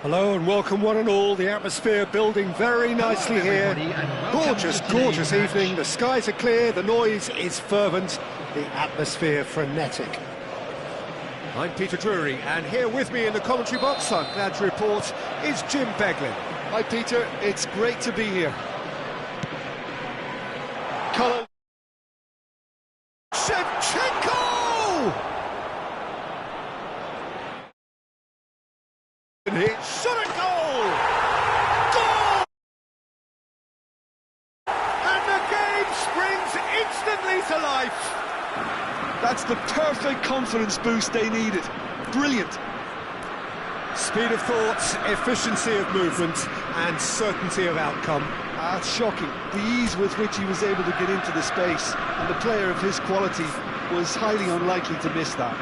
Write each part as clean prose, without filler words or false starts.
Hello and welcome one and all. The atmosphere building very nicely here. Gorgeous, gorgeous evening. The skies are clear, the noise is fervent, the atmosphere frenetic. I'm Peter Drury, and here with me in the commentary box, I'm glad to report, is Jim Beglin. Hi Peter, it's great to be here. Colin. Shevchenko! Shot at goal! Goal! And the game springs instantly to life. That's the perfect confidence boost they needed. Brilliant. Speed of thought, efficiency of movement, and certainty of outcome. That's shocking. The ease with which he was able to get into the space, and the player of his quality was highly unlikely to miss that.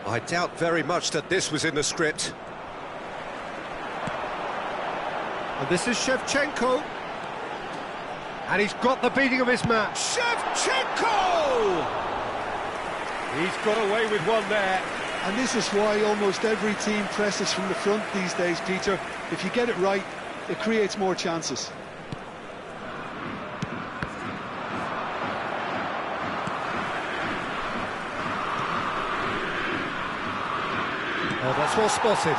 I doubt very much that this was in the script. And this is Shevchenko. And he's got the beating of his man. Shevchenko! He's got away with one there. And this is why almost every team presses from the front these days, Peter. If you get it right, it creates more chances. Oh, that's well spotted.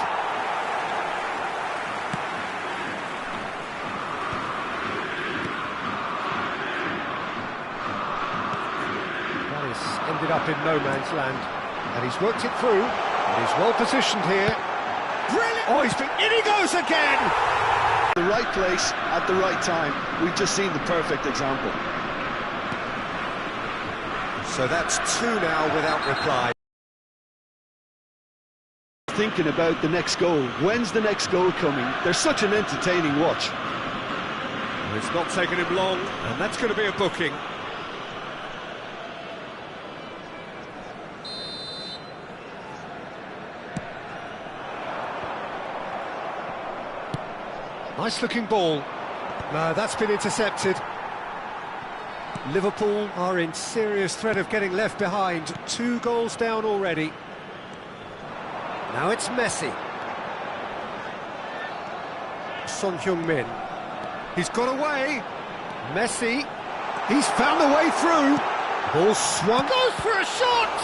That is ended up in no man's land. And he's worked it through. And he's well positioned here. Brilliant! Oh, in he goes again! The right place at the right time. We've just seen the perfect example. So that's two now without reply. Thinking about the next goal. When's the next goal coming? They're such an entertaining watch. It's not taken him long, and that's going to be a booking. Nice looking ball. No, that's been intercepted. Liverpool are in serious threat of getting left behind. 2 goals down already. Now it's Messi. Son Heung-min. He's got away. Messi. He's found a way through. Ball swung. Goes for a shot.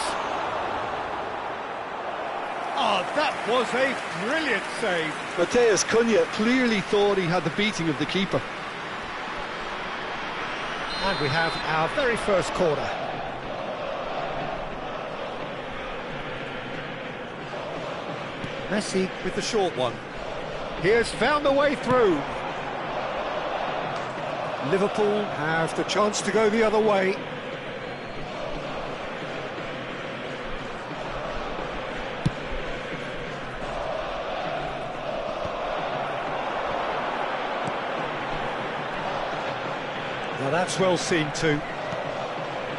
Oh, that was a brilliant save. Matheus Cunha clearly thought he had the beating of the keeper. And we have our very first corner. Messi with the short one. He has found a way through. Liverpool have the chance to go the other way. Now that's well seen too.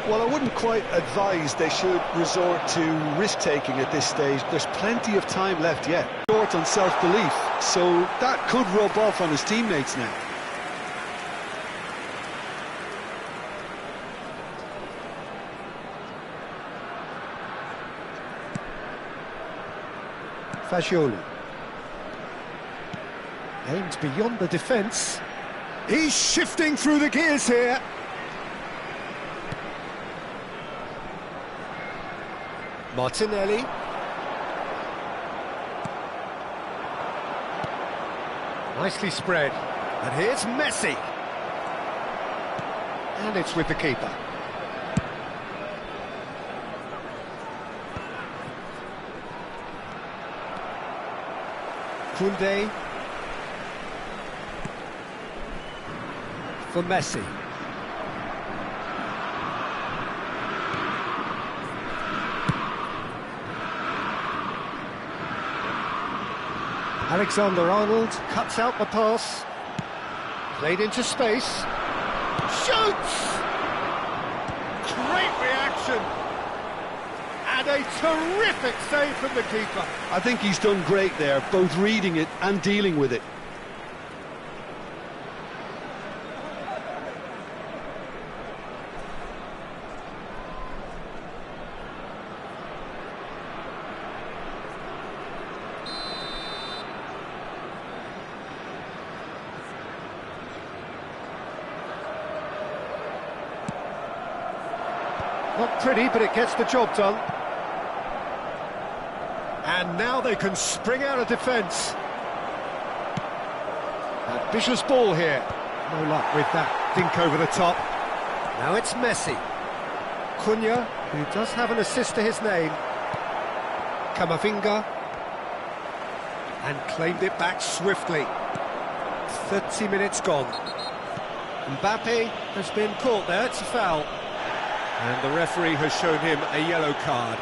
Well, I wouldn't quite advise they should resort to risk-taking at this stage. There's plenty of time left yet. Short on self-belief, so that could rub off on his teammates now. Fagioli. Aimed beyond the defence. He's shifting through the gears here. Martinelli. Nicely spread. And here's Messi. And it's with the keeper. Koundé. For Messi. Alexander-Arnold cuts out the pass. Played into space. Shoots! Great reaction! And a terrific save from the keeper. I think he's done great there, both reading it and dealing with it. Not pretty, but it gets the job done. And now they can spring out of defence. Ambitious ball here. No luck with that dink over the top. Now it's Messi. Cunha, who does have an assist to his name. Camavinga. And claimed it back swiftly. 30 minutes gone. Mbappe has been caught there, it's a foul. And the referee has shown him a yellow card.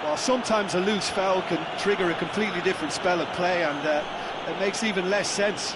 Well, sometimes a loose foul can trigger a completely different spell of play, and it makes even less sense.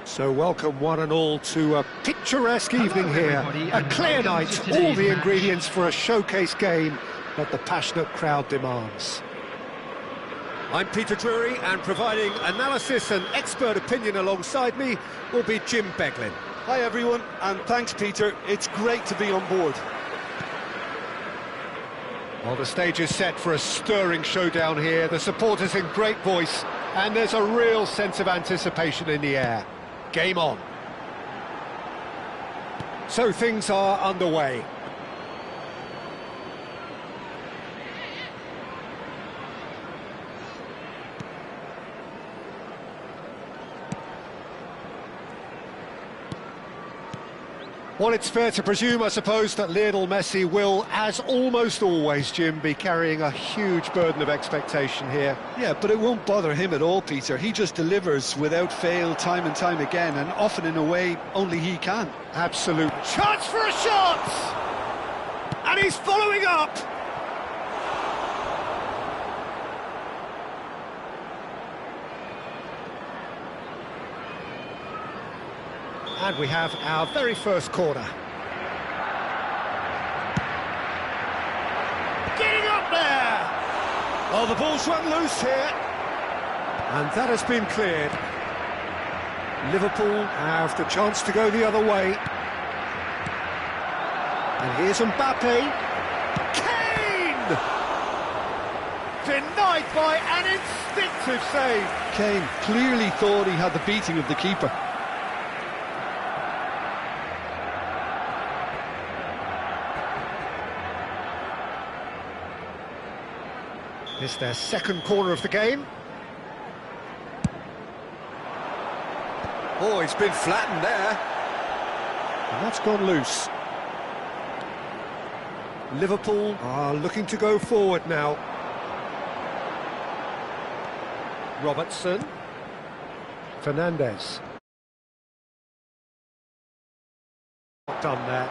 So welcome one and all to a picturesque evening here. A clear night, all the ingredients for a showcase game that the passionate crowd demands. I'm Peter Drury, and providing analysis and expert opinion alongside me will be Jim Beglin. Hi everyone, and thanks Peter, it's great to be on board. Well, the stage is set for a stirring showdown here, the supporters in great voice, and there's a real sense of anticipation in the air. Game on. So things are underway. Well, it's fair to presume, I suppose, that Lionel Messi will, as almost always, Jim, be carrying a huge burden of expectation here. Yeah, but it won't bother him at all, Peter. He just delivers without fail time and time again, and often in a way only he can. Absolute chance for a shot! And he's following up! And we have our very first corner. Getting up there! Oh, the ball's run loose here. And that has been cleared. Liverpool have the chance to go the other way. And here's Mbappe. Kane! Denied by an instinctive save. Kane clearly thought he had the beating of the keeper. It's their second corner of the game. Oh, it's been flattened there. And that's gone loose. Liverpool are looking to go forward now. Robertson. Fernandes. Done there.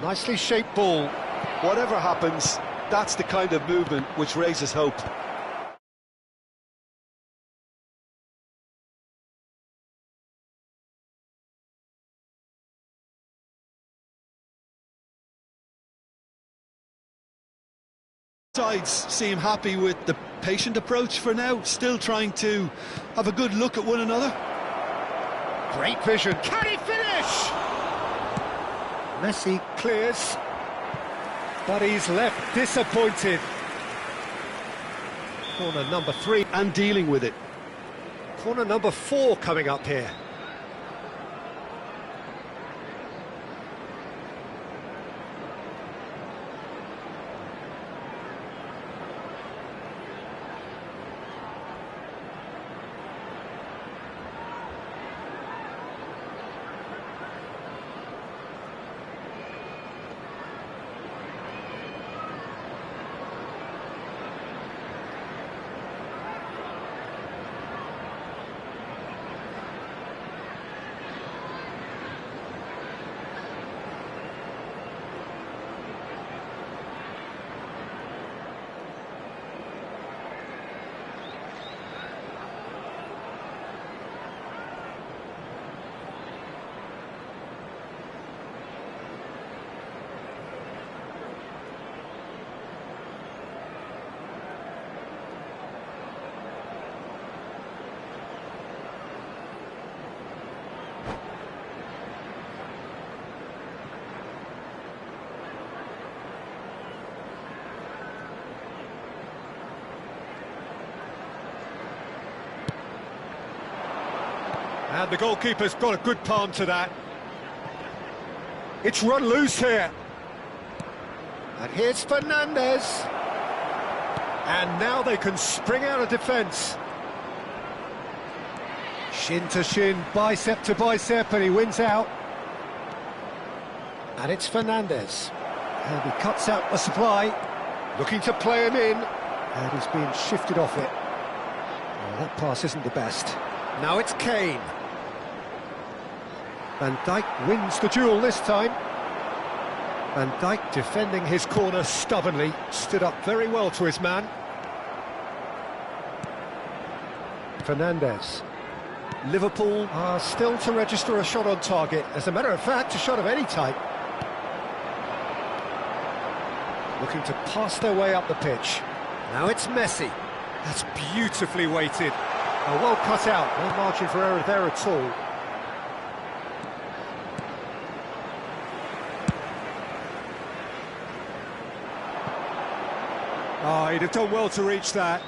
Nicely shaped ball. Whatever happens, that's the kind of movement which raises hope. Sides seem happy with the patient approach for now, still trying to have a good look at one another. Great vision. Can he finish? Messi clears. But he's left disappointed. Corner number 3. And dealing with it. Corner number 4 coming up here. And the goalkeeper's got a good palm to that. It's run loose here. And here's Fernandes. And now they can spring out of defence. Shin to shin, bicep to bicep, and he wins out. And it's Fernandes. And he cuts out the supply, looking to play him in. And he's being shifted off it. Well, that pass isn't the best. Now it's Kane. Van Dijk wins the duel this time. Van Dijk defending his corner stubbornly, stood up very well to his man. Fernandes. Liverpool are still to register a shot on target. As a matter of fact, a shot of any type. Looking to pass their way up the pitch. Now it's Messi. That's beautifully weighted. Oh, well cut out. No margin for error there at all. Oh, he'd have done well to reach that.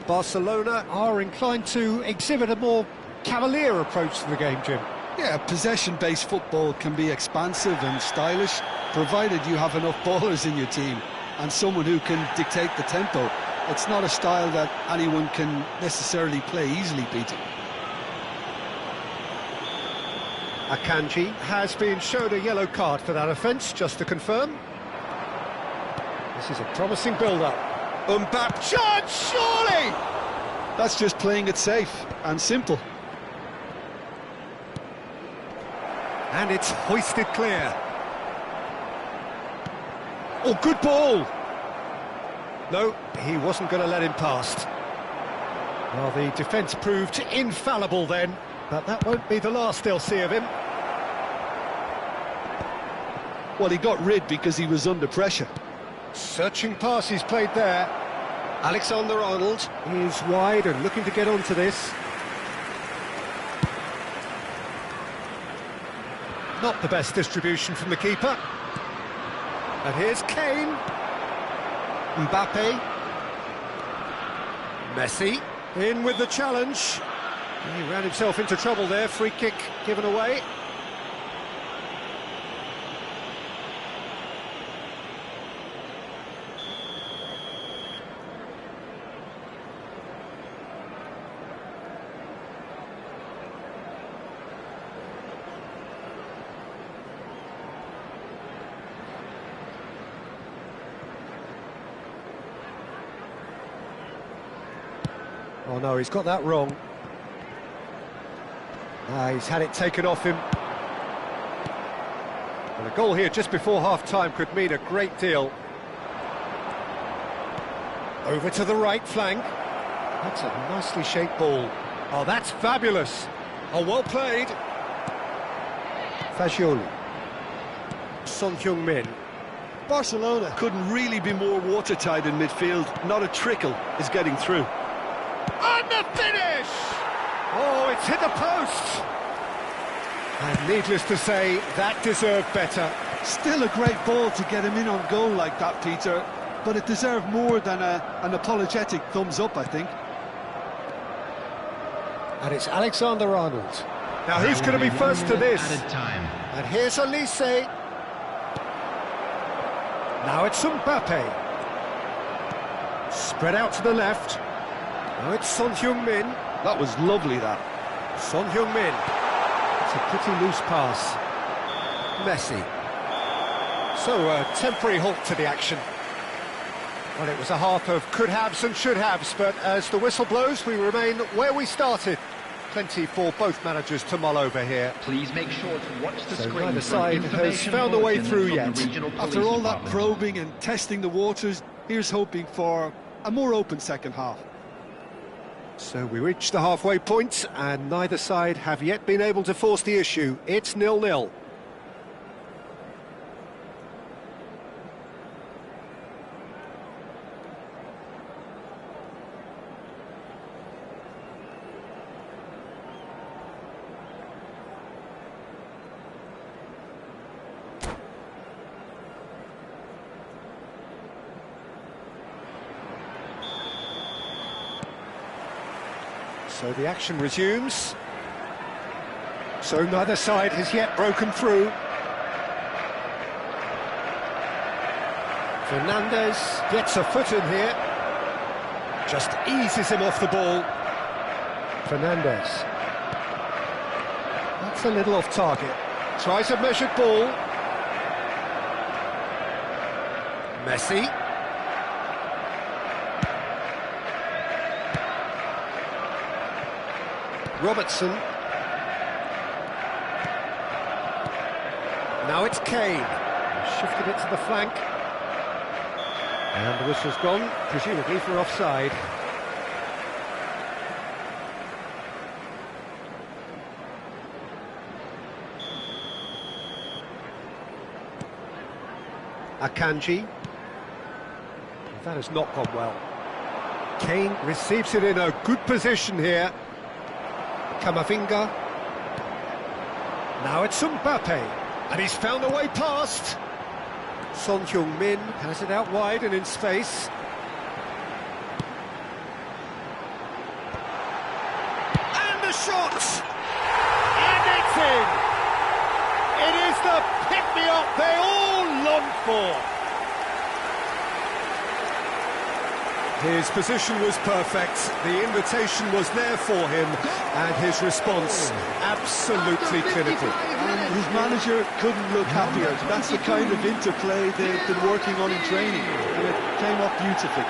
Barcelona are inclined to exhibit a more cavalier approach to the game, Jim. Yeah, possession-based football can be expansive and stylish, provided you have enough ballers in your team and someone who can dictate the tempo. It's not a style that anyone can necessarily play easily, Peter. Akanji has been shown a yellow card for that offence, just to confirm. This is a promising build-up. Mbappe, chance, surely! That's just playing it safe and simple. And it's hoisted clear. Oh, good ball! No, he wasn't going to let him past. Well, the defence proved infallible then, but that won't be the last they'll see of him. Well, he got rid because he was under pressure. Searching pass he's played there. Alexander-Arnold is wide and looking to get onto this. Not the best distribution from the keeper. And here's Kane. Mbappe. Messi in with the challenge. He ran himself into trouble there. Free kick given away. Oh no, he's got that wrong. He's had it taken off him. And a goal here just before half-time could mean a great deal. Over to the right flank. That's a nicely shaped ball. Oh, that's fabulous. Oh, well played. Fagioli. Son Heung-min. Barcelona couldn't really be more watertight in midfield. Not a trickle is getting through. And the finish! Oh, it's hit the post! And needless to say, that deserved better. Still a great ball to get him in on goal like that, Peter, but it deserved more than an apologetic thumbs up, I think. And it's Alexander-Arnold. Now who's going to be first to this? And here's Elise. Now it's Mbappe. Spread out to the left. Now it's Son Heung-min. That was lovely, that. Son Heung-min. It's a pretty loose pass. Messi. So a temporary halt to the action. Well, it was a half of could-haves and should-haves, but as the whistle blows, we remain where we started. Plenty for both managers to mull over here. Please make sure to watch the screen. Neither side has found a way through yet. After all that probing and testing the waters, here's hoping for a more open second half. So we reach the halfway point, and neither side have yet been able to force the issue. It's 0-0. So the action resumes. So neither side has yet broken through. Fernandez gets a foot in here. Just eases him off the ball. Fernandez. That's a little off target. Tries a measured ball. Messi. Robertson. Now it's Kane. Shifted it to the flank. And the whistle's gone, presumably for offside. Akanji. That has not gone well. Kane receives it in a good position here. Camavinga. Now it's Mbappe, and he's found a way past. Son Heung-min has it out wide and in space. And the shot! And it's in! It is the pick-me-up they all long for. His position was perfect, the invitation was there for him, and his response absolutely clinical. And his manager couldn't look happier. That's the kind of interplay they've been working on in training, and it came up beautifully.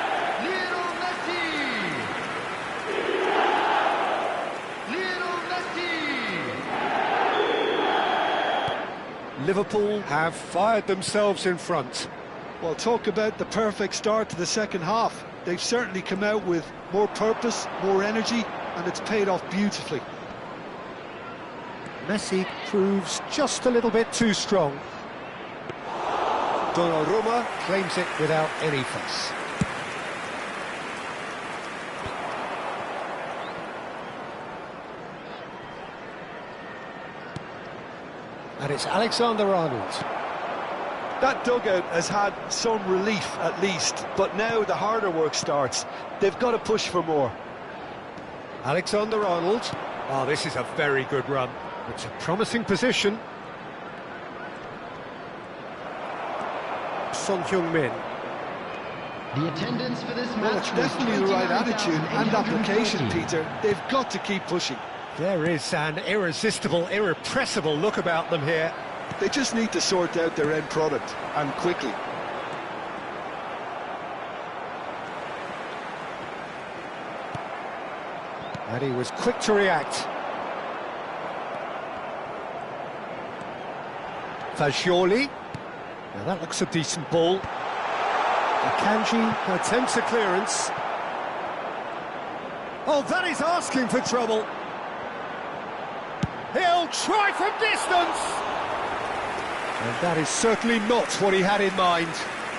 Liverpool have fired themselves in front. Well, talk about the perfect start to the second half. They've certainly come out with more purpose, more energy, and it's paid off beautifully. Messi proves just a little bit too strong. Donnarumma claims it without any fuss. And it's Alexander-Arnold. That dugout has had some relief at least, but now the harder work starts. They've got to push for more. Alexander-Arnold. Oh, this is a very good run. It's a promising position. Son Heung-min. The attendance for this match. Well, it's definitely the right attitude and application, Peter. They've got to keep pushing. There is an irresistible, irrepressible look about them here. They just need to sort out their end product, and quickly. And he was quick to react. Fagioli. Now that looks a decent ball. Akanji attempts a clearance. Oh, that is asking for trouble. He'll try from distance. And that is certainly not what he had in mind.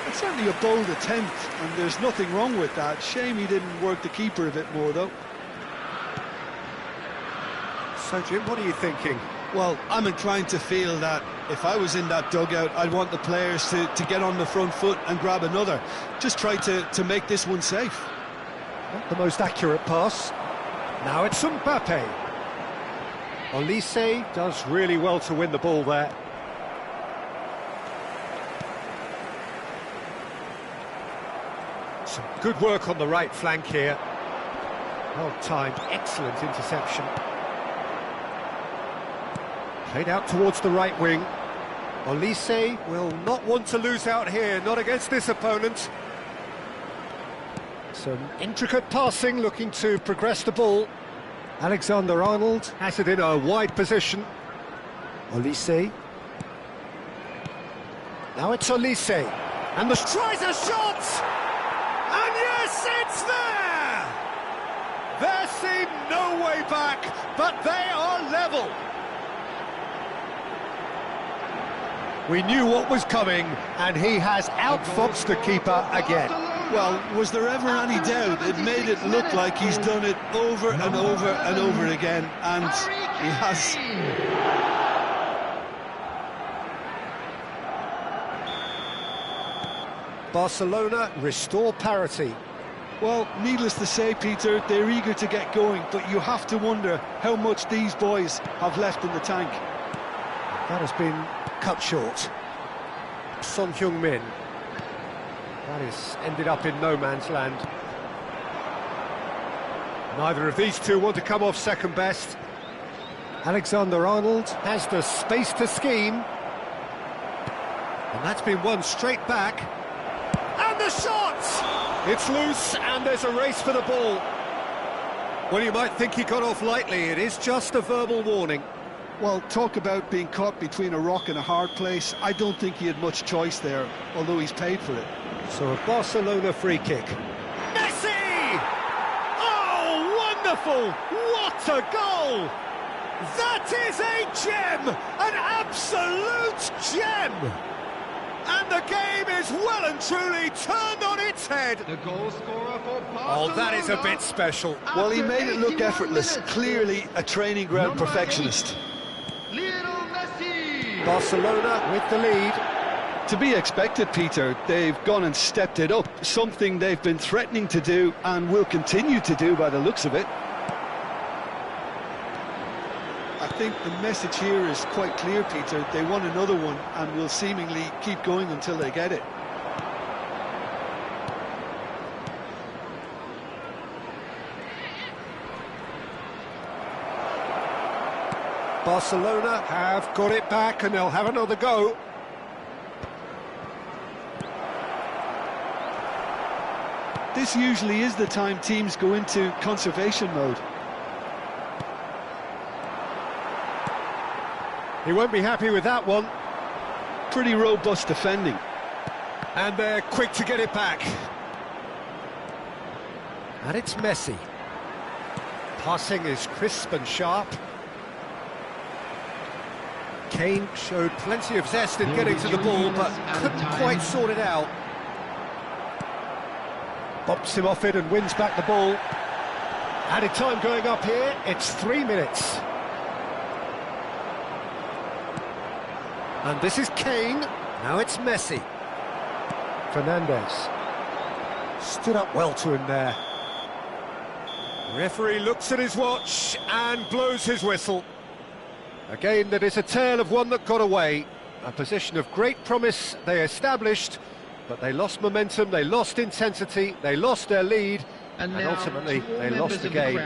It's certainly a bold attempt, and there's nothing wrong with that. Shame he didn't work the keeper a bit more, though. So, Jim, what are you thinking? Well, I'm inclined to feel that if I was in that dugout, I'd want the players to get on the front foot and grab another. Just try to make this one safe. Not the most accurate pass. Now it's Mbappe. Olise does really well to win the ball there. Some good work on the right flank here. Well-timed, excellent interception. Played out towards the right wing. Olise will not want to lose out here, not against this opponent. Some intricate passing, looking to progress the ball. Alexander-Arnold has it in a wide position. Olise. Now it's Olise. And the tries a shot! And yes, it's there! There seemed no way back, but they are level. We knew what was coming, and he has outfoxed the keeper again. Well, was there ever any doubt? It made it look like he's done it over and over and over again, and he has. Barcelona restore parity. Well, needless to say, Peter, they're eager to get going, but you have to wonder how much these boys have left in the tank. That has been cut short. Son Heung-min. That has ended up in no man's land. Neither of these two want to come off second best. Alexander-Arnold has the space to scheme. And that's been won straight back. And the shot! It's loose, and there's a race for the ball. Well, you might think he got off lightly. It is just a verbal warning. Well, talk about being caught between a rock and a hard place. I don't think he had much choice there, although he's paid for it. So a Barcelona free kick. Messi! Oh, wonderful! What a goal! That is a gem! An absolute gem! And the game is well and truly turned on its head. The goal scorer for Barcelona. Oh, that is a bit special. Well, he made it look effortless. Clearly a training ground perfectionist. Lionel Messi. Barcelona with the lead. To be expected, Peter. They've gone and stepped it up. Something they've been threatening to do and will continue to do by the looks of it. I think the message here is quite clear, Peter. They want another one and will seemingly keep going until they get it. Barcelona have got it back and they'll have another go. This usually is the time teams go into conservation mode. He won't be happy with that one. Pretty robust defending. And they're quick to get it back. And it's Messi. Passing is crisp and sharp. Kane showed plenty of zest in getting to the ball, but couldn't quite sort it out. Bops him off it and wins back the ball. Added time going up here, it's 3 minutes. And this is Kane, now it's Messi. Fernandez. Stood up well to him there. Referee looks at his watch and blows his whistle. A game that is a tale of one that got away. A position of great promise they established, but they lost momentum, they lost intensity, they lost their lead, and ultimately they lost the game.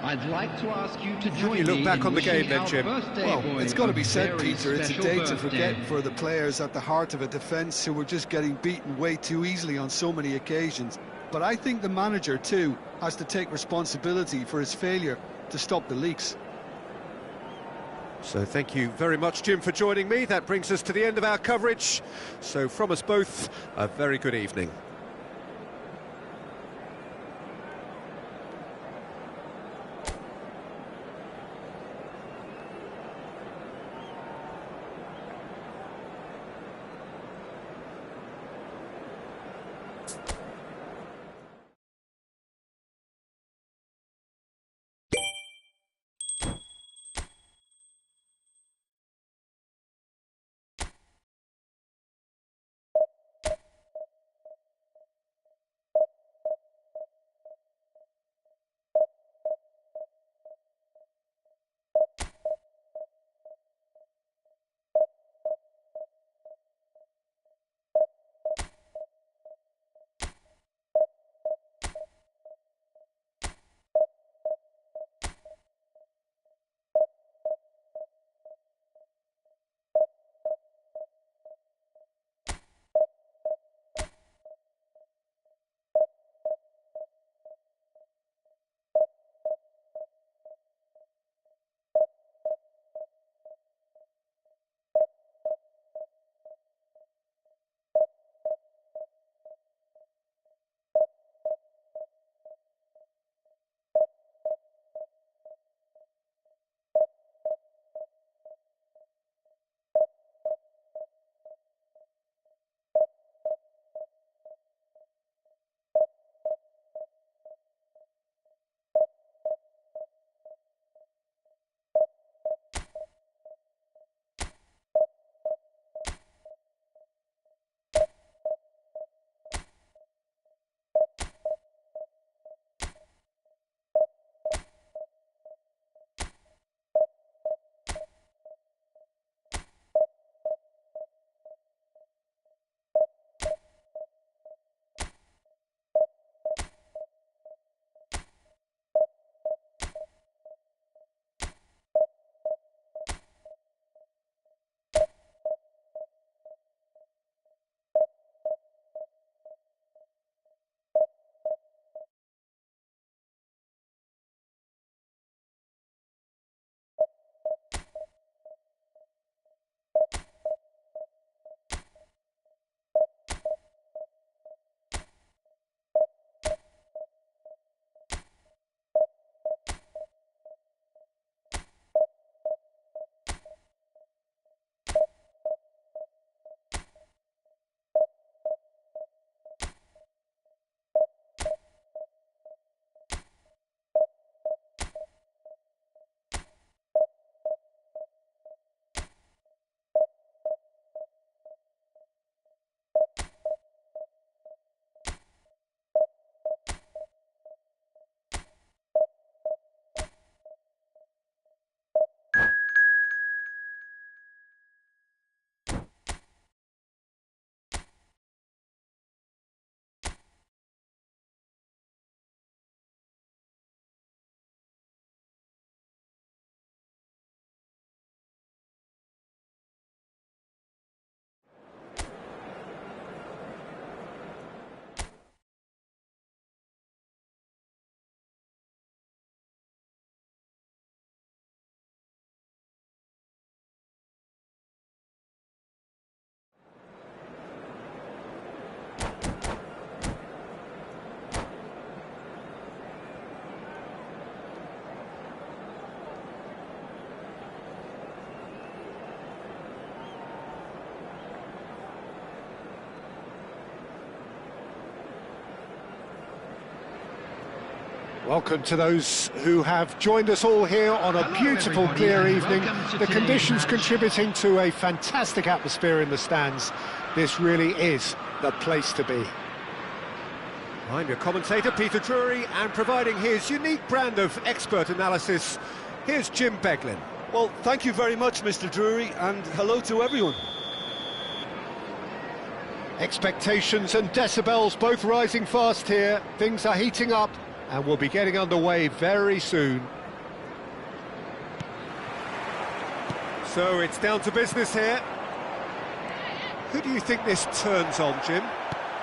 I'd like to ask you to join You look me back in on the game wishing then, our Jim. birthday Well, boy it's got to be a said, very Peter, it's a special day to birthday. forget for the players at the heart of a defence who were just getting beaten way too easily on so many occasions. But I think the manager, too, has to take responsibility for his failure to stop the leaks. So thank you very much, Jim, for joining me. That brings us to the end of our coverage. So from us both, a very good evening. Welcome to those who have joined us all here on a beautiful, clear evening. The conditions contributing to a fantastic atmosphere in the stands. This really is the place to be. I'm your commentator, Peter Drury, and providing his unique brand of expert analysis, here's Jim Beglin. Well, thank you very much, Mr. Drury, and hello to everyone. Expectations and decibels both rising fast here. Things are heating up, and we'll be getting underway very soon. So it's down to business here. Who do you think this turns on, Jim?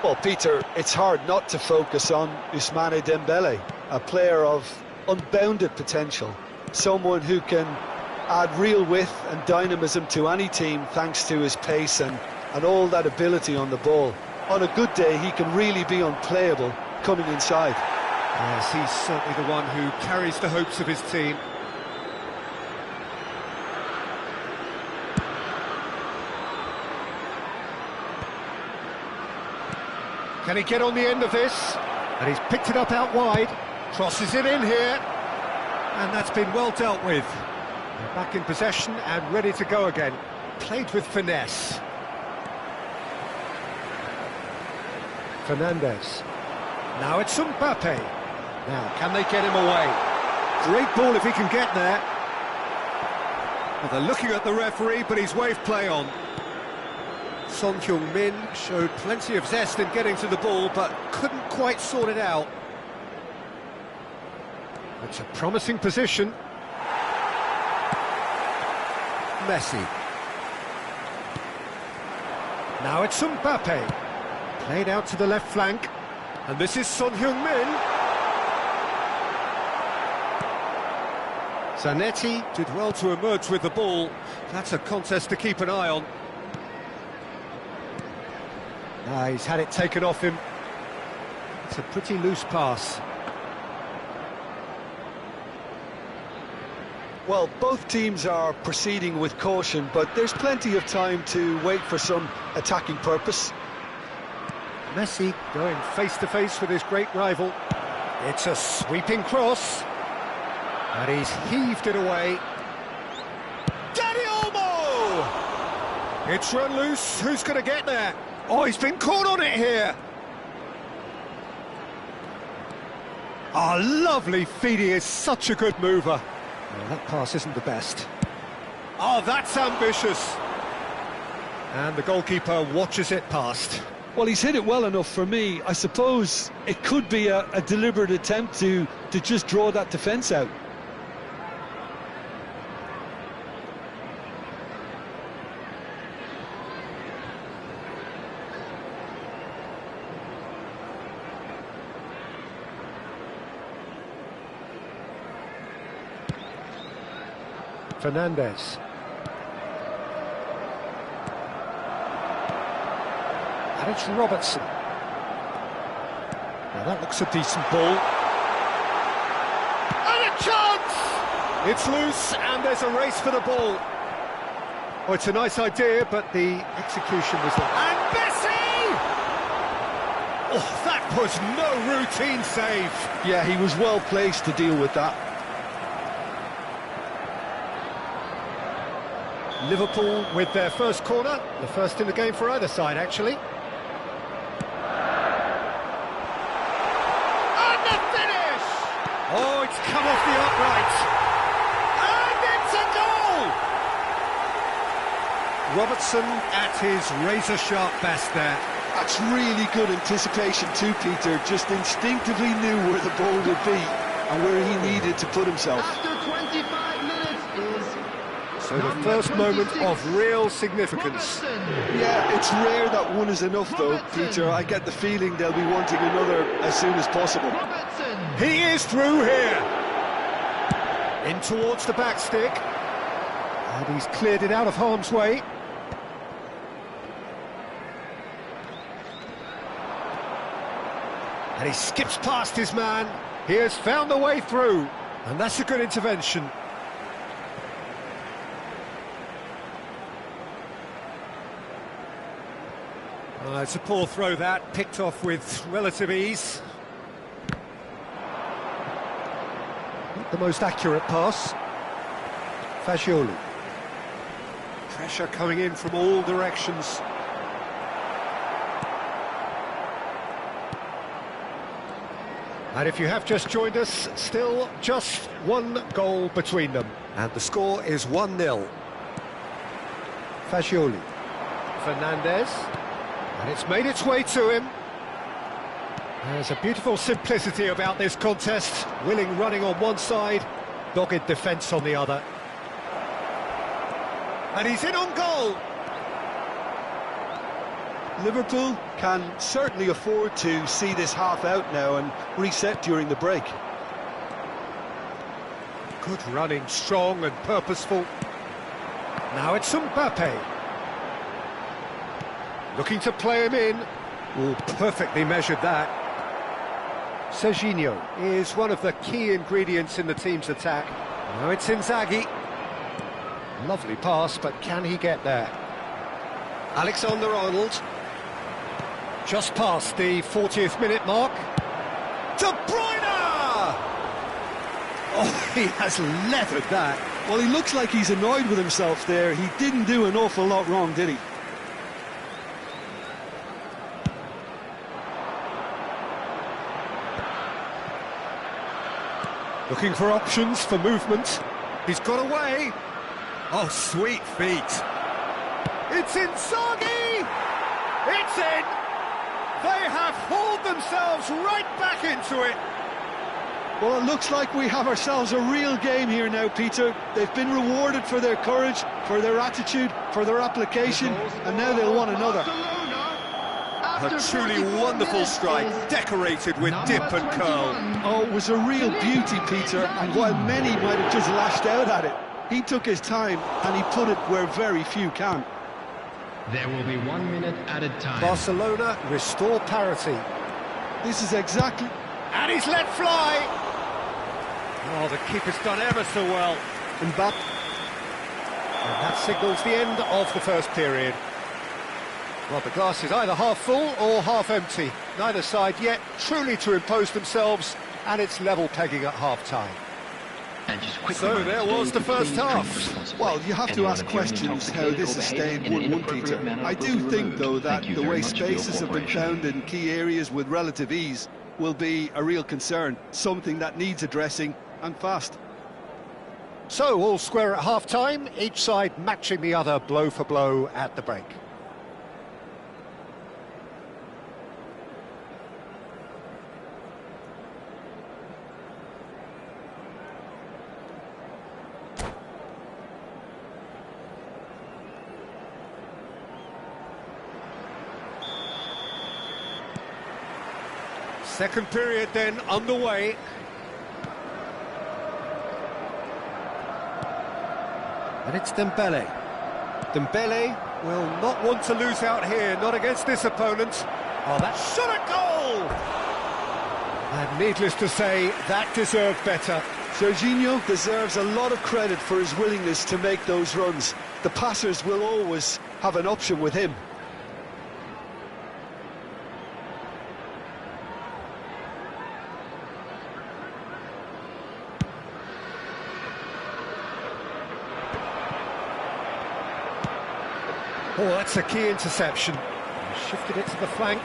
Well, Peter, it's hard not to focus on Ousmane Dembele, a player of unbounded potential, someone who can add real width and dynamism to any team thanks to his pace and all that ability on the ball. On a good day, he can really be unplayable coming inside. Yes, he's certainly the one who carries the hopes of his team. Can he get on the end of this? And he's picked it up out wide. Crosses it in here. And that's been well dealt with. They're back in possession and ready to go again. Played with finesse. Fernandes. Now it's Mbappe. Now, can they get him away? Great ball if he can get there. Well, they're looking at the referee, but he's waved play on. Son Heung-min showed plenty of zest in getting to the ball, but couldn't quite sort it out. It's a promising position. Messi. Now it's Mbappe. Played out to the left flank. And this is Son Heung-min. Zanetti did well to emerge with the ball. That's a contest to keep an eye on. He's had it taken off him. It's a pretty loose pass. Well, both teams are proceeding with caution, but there's plenty of time to wait for some attacking purpose. Messi going face-to-face with his great rival. It's a sweeping cross. And he's heaved it away. Dani Olmo! It's run loose. Who's going to get there? Oh, he's been caught on it here. Oh, lovely feed. He is such a good mover. Oh, that pass isn't the best. Oh, that's ambitious. And the goalkeeper watches it past. Well, he's hit it well enough for me. I suppose it could be a deliberate attempt to just draw that defence out. Fernandes. And it's Robertson. Now that looks a decent ball. And a chance! It's loose and there's a race for the ball. Oh, it's a nice idea, but the execution was... And Messi! Oh, that was no routine save. Yeah, he was well placed to deal with that. Liverpool with their first corner, the first in the game for either side, actually. And the finish! Oh, it's come off the upright. And it's a goal! Robertson at his razor-sharp best there. That's really good anticipation too, Peter. Just instinctively knew where the ball would be and where he needed to put himself. After 25 minutes is... So the first moment of real significance. Yeah, it's rare that one is enough though, Peter. I get the feeling they'll be wanting another as soon as possible. He is through here. In towards the back stick. And he's cleared it out of harm's way. And he skips past his man. He has found the way through. And that's a good intervention. It's a poor throw that, picked off with relative ease. most accurate pass. Fagioli. Pressure coming in from all directions. And if you have just joined us, still just one goal between them. And the score is 1-0. Fagioli. Fernandez. And it's made its way to him. There's a beautiful simplicity about this contest. Willing running on one side, dogged defence on the other. And he's in on goal. Liverpool can certainly afford to see this half out now and reset during the break. Good running, strong and purposeful. Now it's Mbappe. Looking to play him in. Oh, perfectly measured that. Serginho is one of the key ingredients in the team's attack. Now it's Inzaghi. Lovely pass, but can he get there? Alexander-Arnold. Just past the 40th minute mark. De Bruyne! Oh, he has leathered that. Well, he looks like he's annoyed with himself there. He didn't do an awful lot wrong, did he? Looking for options for movement. He's got away. Oh, sweet feet. It's Inzaghi! It's in! They have hauled themselves right back into it. Well, it looks like we have ourselves a real game here now, Peter. They've been rewarded for their courage, for their attitude, for their application, and now they'll want another. A truly wonderful strike, decorated with dip and curl. Oh, it was a real beauty, Peter, and while many might have just lashed out at it, he took his time and he put it where very few can. There will be 1 minute added time. Barcelona restore parity. This is exactly... And he's let fly! Oh, the keeper's done ever so well. Mbappe. And that signals the end of the first period. Well, the glass is either half full or half empty. Neither side yet truly to impose themselves, and it's level pegging at half-time. So there was the first half. Well, you have to ask questions how this has stayed 1-1, Peter. I do think, though, that the way spaces have been found in key areas with relative ease will be a real concern, something that needs addressing, and fast. So, all square at half-time, each side matching the other blow for blow at the break. Second period then underway. And it's Dembele. Dembele will not want to lose out here, not against this opponent. Oh, that shot at goal! And needless to say, that deserved better. Serginho deserves a lot of credit for his willingness to make those runs. The passers will always have an option with him. Oh, that's a key interception. He shifted it to the flank.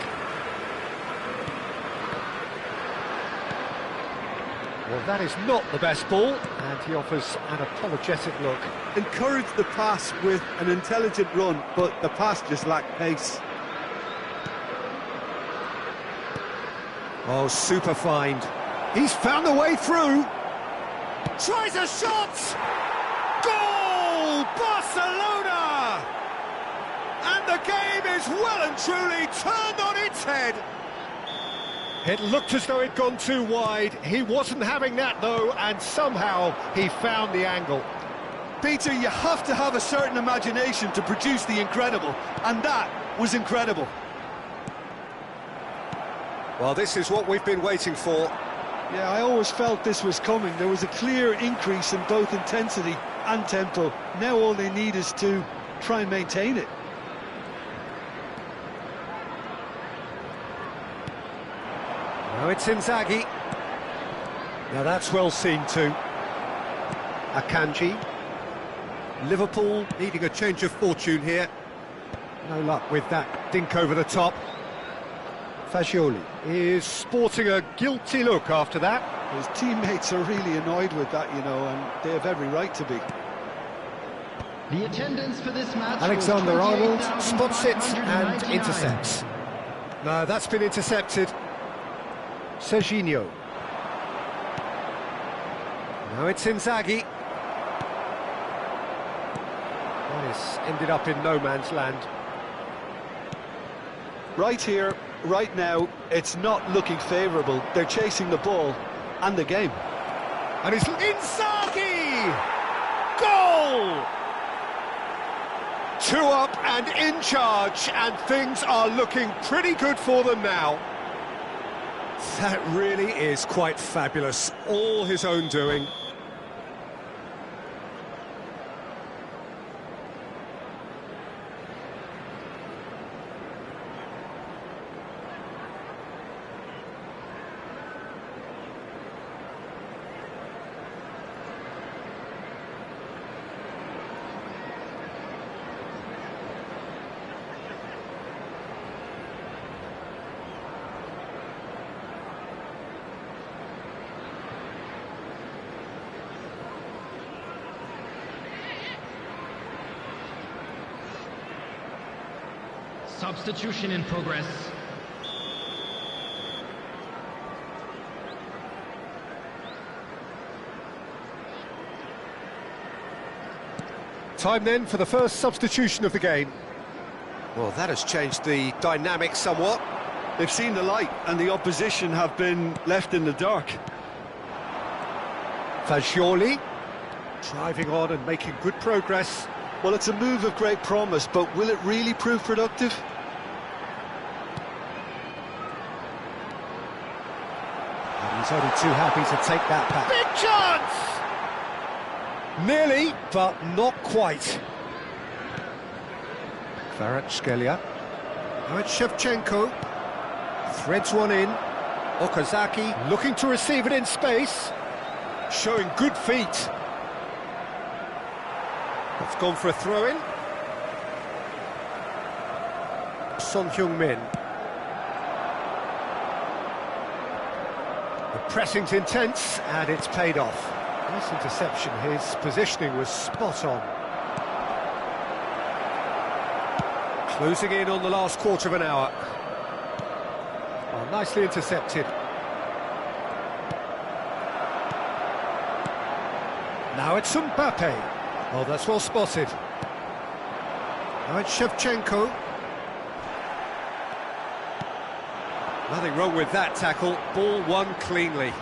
Well, that is not the best ball, and he offers an apologetic look. Encouraged the pass with an intelligent run, but the pass just lacked pace. Oh, super find. He's found a way through. Tries a shot! Goal! Barcelona! And the game is well and truly turned on its head. It looked as though it'd gone too wide. He wasn't having that, though, and somehow he found the angle. Peter, you have to have a certain imagination to produce the incredible, and that was incredible. Well, this is what we've been waiting for. Yeah, I always felt this was coming. There was a clear increase in both intensity and tempo. Now all they need is to try and maintain it. Now it's Inzaghi. Now that's well seen too. Akanji. Liverpool needing a change of fortune here. No luck with that dink over the top. Fagioli is sporting a guilty look after that. His teammates are really annoyed with that, you know, and they have every right to be. The attendance for this match Alexander-Arnold was spots it and 28,199. intercepts. No, that's been intercepted. Serginho. Now it's Inzaghi. That is ended up in no man's land. Right here, right now, it's not looking favourable. They're chasing the ball and the game. And it's Inzaghi! Goal! 2 up and in charge, and things are looking pretty good for them now. That really is quite fabulous. All his own doing. Substitution in progress. Time then for the first substitution of the game. Well, that has changed the dynamic somewhat. They've seen the light and the opposition have been left in the dark. Fagioli driving on and making good progress. Well, it's a move of great promise, but will it really prove productive? And he's only too happy to take that back. Big chance! Nearly, but not quite. Kvaratskhelia. Now it's Shevchenko. Threads one in. Okazaki looking to receive it in space. Showing good feet. That's gone for a throw-in. Son Heung-min. The pressing's intense, and it's paid off. Nice interception. His positioning was spot on. Closing in on the last quarter of an hour. Oh, nicely intercepted. Now it's Mbappe. Oh, that's well spotted. Now it's Shevchenko. Nothing wrong with that tackle. Ball won cleanly.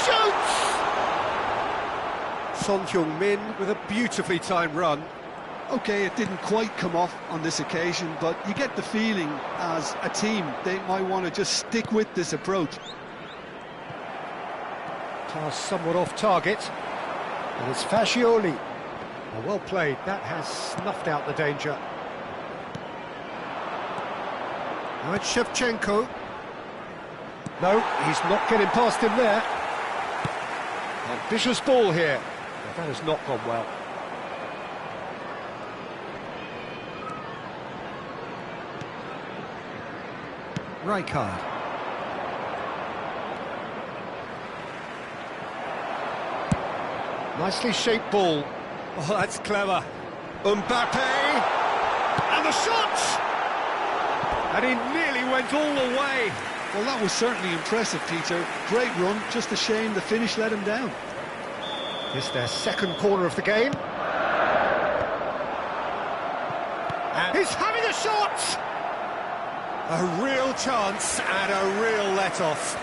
Shoots! Son Heung-min with a beautifully timed run. OK, it didn't quite come off on this occasion, but you get the feeling as a team they might want to just stick with this approach. Pass somewhat off target, and it's Fagioli. Oh, well played, that has snuffed out the danger. Now it's Shevchenko. No, he's not getting past him there. Ambitious ball here. Well, that has not gone well. Rijkaard. Nicely shaped ball. Oh, that's clever. Mbappe! And the shot! And he nearly went all the way. Well, that was certainly impressive, Peter. Great run, just a shame the finish let him down. This is their second corner of the game. And he's having a shot! A real chance and a real let-off.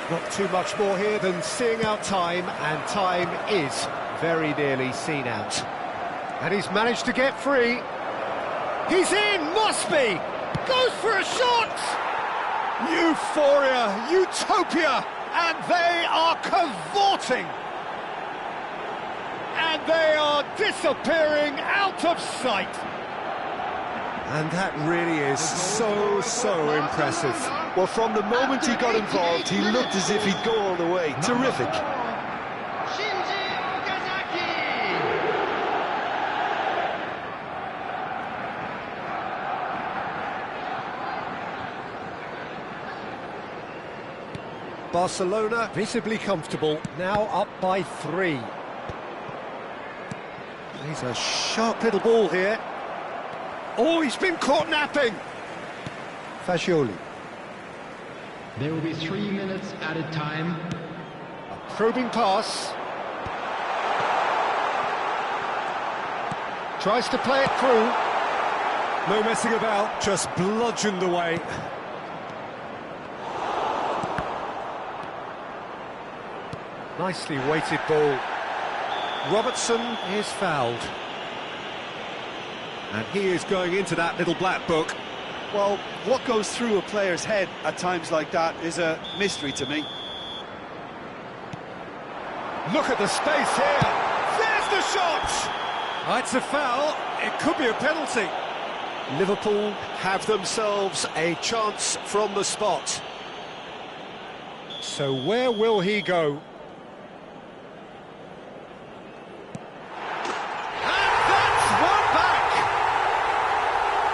Not too much more here than seeing out time, and time is very nearly seen out. And he's managed to get free. He's in, must be! Goes for a shot! Euphoria, utopia, and they are cavorting! And they are disappearing out of sight! And that really is so impressive. Well, from the moment he got involved, he looked as if he'd go all the way. Terrific. Barcelona visibly comfortable, now up by 3. He's a sharp little ball here. Oh, he's been caught napping. Fagioli. There will be 3 minutes added time. A probing pass. Tries to play it through. No messing about, just bludgeoned away. Nicely weighted ball. Robertson is fouled. And he is going into that little black book. Well, what goes through a player's head at times like that is a mystery to me. Look at the space here. There's the shot! It's a foul. It could be a penalty. Liverpool have themselves a chance from the spot. So where will he go?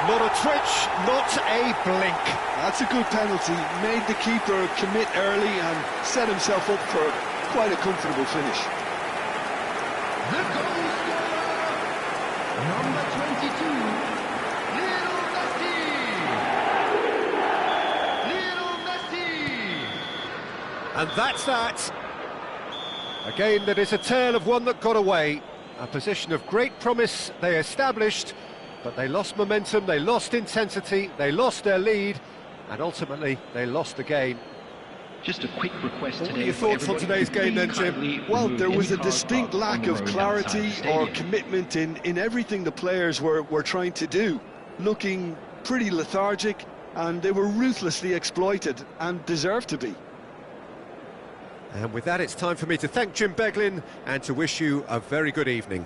Not a twitch, not a blink. That's a good penalty. Made the keeper commit early and set himself up for quite a comfortable finish. The goal scorer, number 22, Lionel Messi. And that's that. Again, that is a tale of one that got away. A position of great promise they established, but they lost momentum, they lost intensity, they lost their lead, and ultimately they lost the game. Just a quick request today. What were your thoughts on today's game then, Jim? Well, there was a distinct lack of clarity or commitment in everything the players were trying to do. Looking pretty lethargic, and they were ruthlessly exploited and deserved to be. And with that, it's time for me to thank Jim Beglin and to wish you a very good evening.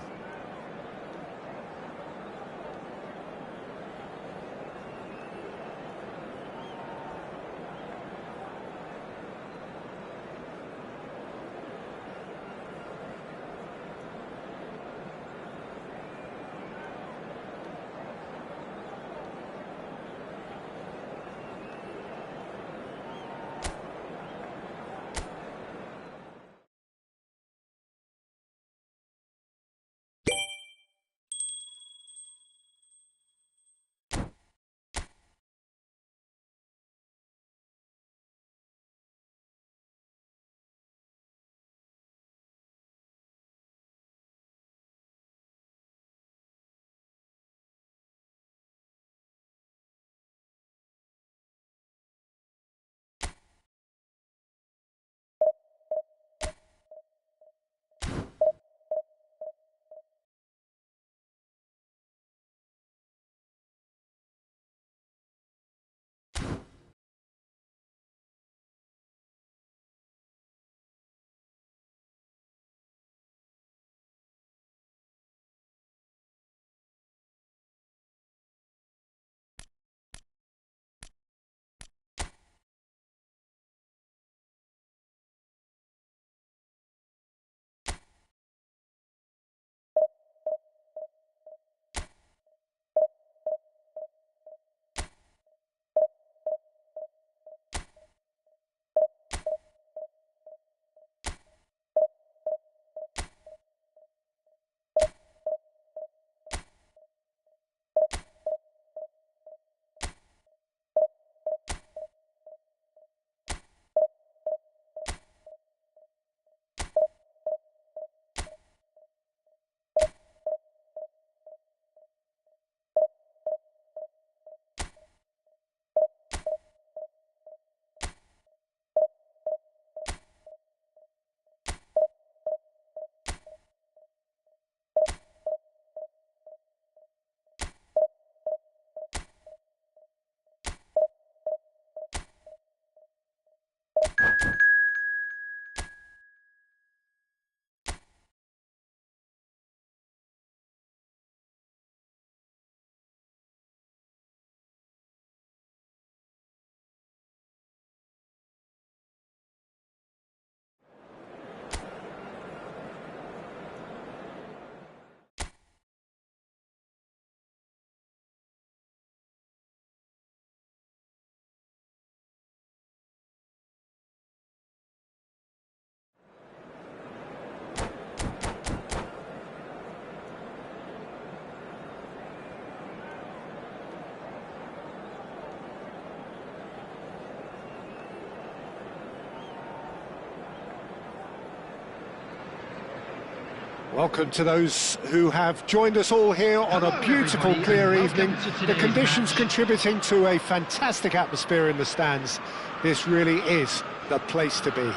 Welcome to those who have joined us all here on a beautiful, clear evening. The conditions contributing to a fantastic atmosphere in the stands. This really is the place to be.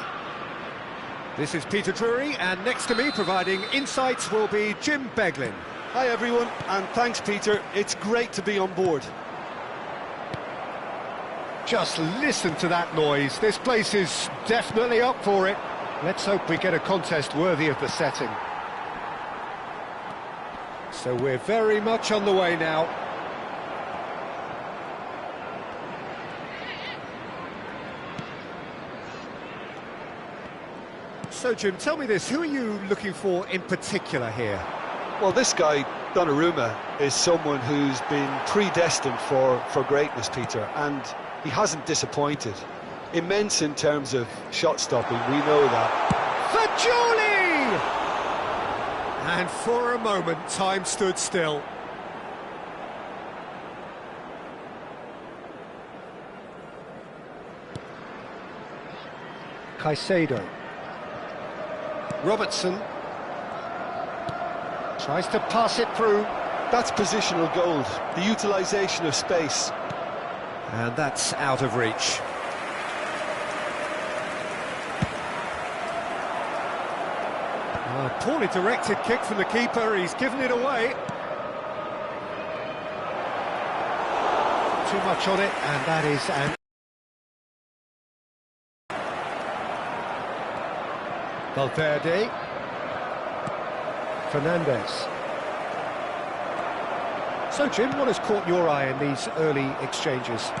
This is Peter Drury, and next to me providing insights will be Jim Beglin. Hi everyone, and thanks Peter, it's great to be on board. Just listen to that noise, this place is definitely up for it. Let's hope we get a contest worthy of the setting. So we're very much on the way now. So Jim, tell me this, who are you looking for in particular here? Well, this guy, Donnarumma, is someone who's been predestined for greatness, Peter, and he hasn't disappointed. Immense in terms of shot stopping, we know that. Fagioli! And for a moment, time stood still. Caicedo. Robertson. Tries to pass it through. That's positional gold, the utilisation of space. And that's out of reach. A poorly directed kick from the keeper, he's given it away. Too much on it, and that is an... Valverde. Fernandez. So Jim, what has caught your eye in these early exchanges?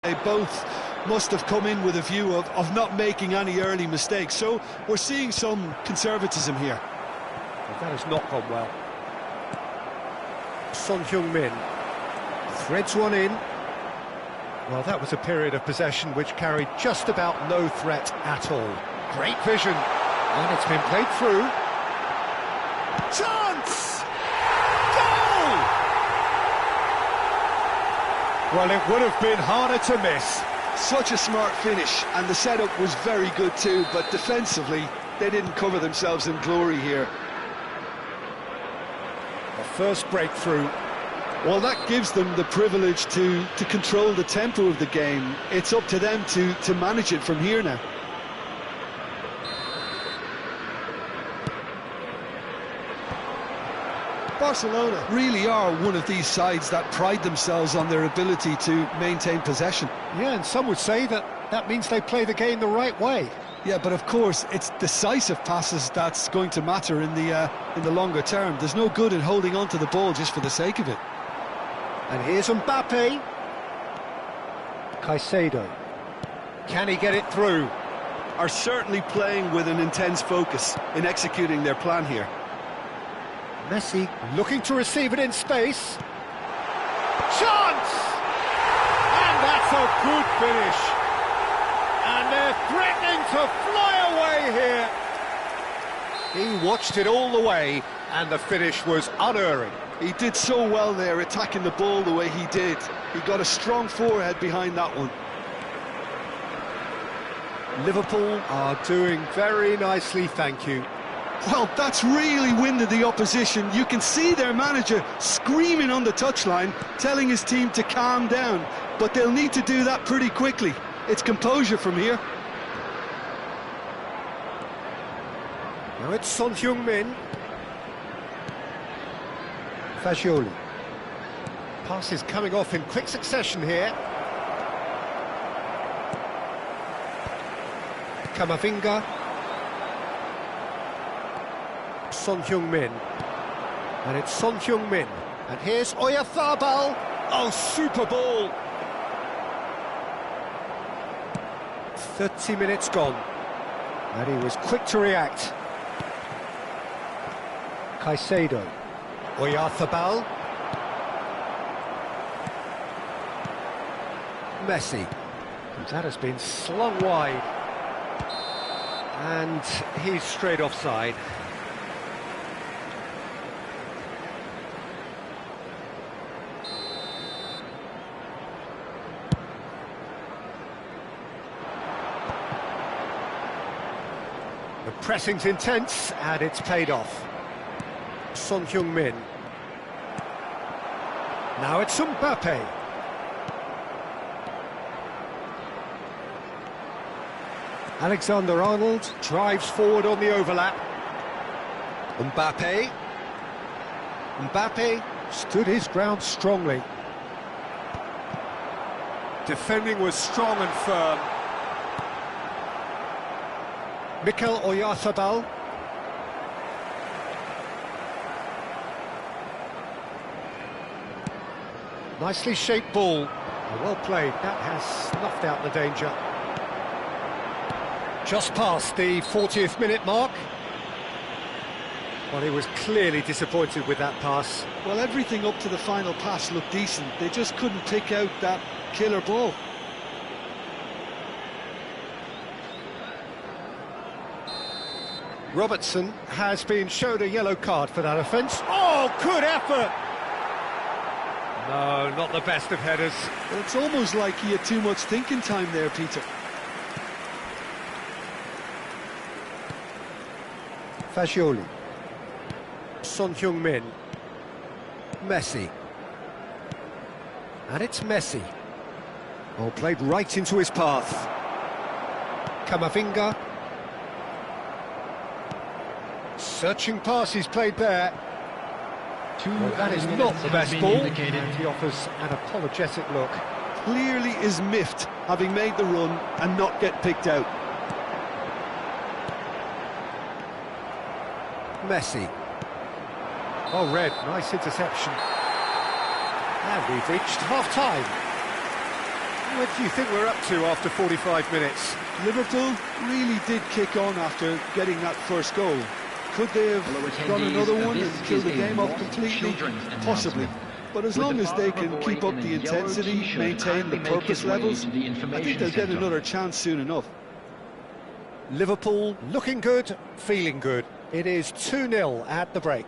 They both must have come in with a view of not making any early mistakes, so we're seeing some conservatism here. Well, that has not gone well. Son Heung-min threads one in. Well, that was a period of possession which carried just about no threat at all. Great vision, and it's been played through. Chance! Goal! Well, it would have been harder to miss. Such a smart finish, and the setup was very good too, but defensively, they didn't cover themselves in glory here. The first breakthrough. Well, that gives them the privilege to control the tempo of the game. It's up to them to manage it from here now. Barcelona really are one of these sides that pride themselves on their ability to maintain possession. Yeah, and some would say that means they play the game the right way. Yeah, but of course, it's decisive passes that's going to matter in the longer term. There's no good in holding on to the ball just for the sake of it. And here's Mbappe. Caicedo. Can he get it through? Are certainly playing with an intense focus in executing their plan here. Messi looking to receive it in space. Chance! And that's a good finish. And they're threatening to fly away here. He watched it all the way, and the finish was unerring. He did so well there, attacking the ball the way he did. He got a strong forehead behind that one. Liverpool are doing very nicely, thank you. Well, that's really winded the opposition. You can see their manager screaming on the touchline, telling his team to calm down. But they'll need to do that pretty quickly. It's composure from here. Now it's Son Heung-min. Fagioli. Passes coming off in quick succession here. Camavinga. Son Heung-min. And it's Son Heung-min. And here's Oyarzabal. Oh, super ball. 30 minutes gone. And he was quick to react. Caicedo. Oyarzabal. Messi. And that has been slung wide. And he's straight offside. The Pressing's intense, and it's paid off. Son Heung-min. Now it's Mbappe. Alexander-Arnold drives forward on the overlap. Mbappe. Mbappe stood his ground strongly. Defending was strong and firm. Mikel Oyarzabal. Nicely shaped ball. Well played. That has snuffed out the danger. Just past the 40th minute mark. Well, he was clearly disappointed with that pass. Well, everything up to the final pass looked decent. They just couldn't pick out that killer ball. Robertson has been showed a yellow card for that offence. Oh, good effort! No, not the best of headers. Well, it's almost like he had too much thinking time there, Peter. Fagioli. Son Heung-min. Messi. And it's Messi. Oh, played right into his path. Camavinga. Searching pass he's played there. Well, that is not the best ball. And he offers an apologetic look. Clearly is miffed, having made the run and not get picked out. Messi. Oh, Red, nice interception. And we've reached half-time. What do you think we're up to after 45 minutes? Liverpool really did kick on after getting that first goal. Could they have got another one and killed the game off completely? Possibly. But as long as they can keep up the intensity, maintain the purpose levels, I think they'll get another chance soon enough. Liverpool looking good, feeling good. It is 2-0 at the break.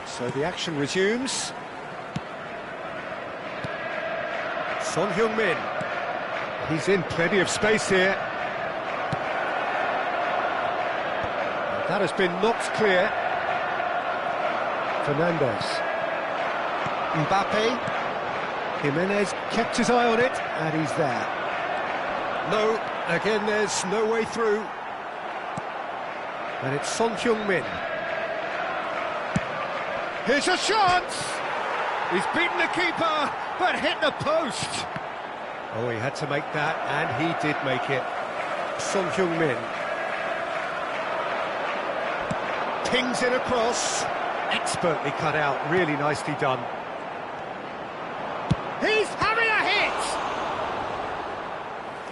So the action resumes. Son Heung-min. He's in plenty of space here. That has been knocked clear. Fernandes. Mbappe. Jimenez kept his eye on it, and he's there. No, again there's no way through. And it's Son Heung-min. Here's a chance! He's beaten the keeper, but hit the post. Oh, he had to make that, and he did make it. Son Heung-min. Pings it across. Expertly cut out, really nicely done. He's having a hit!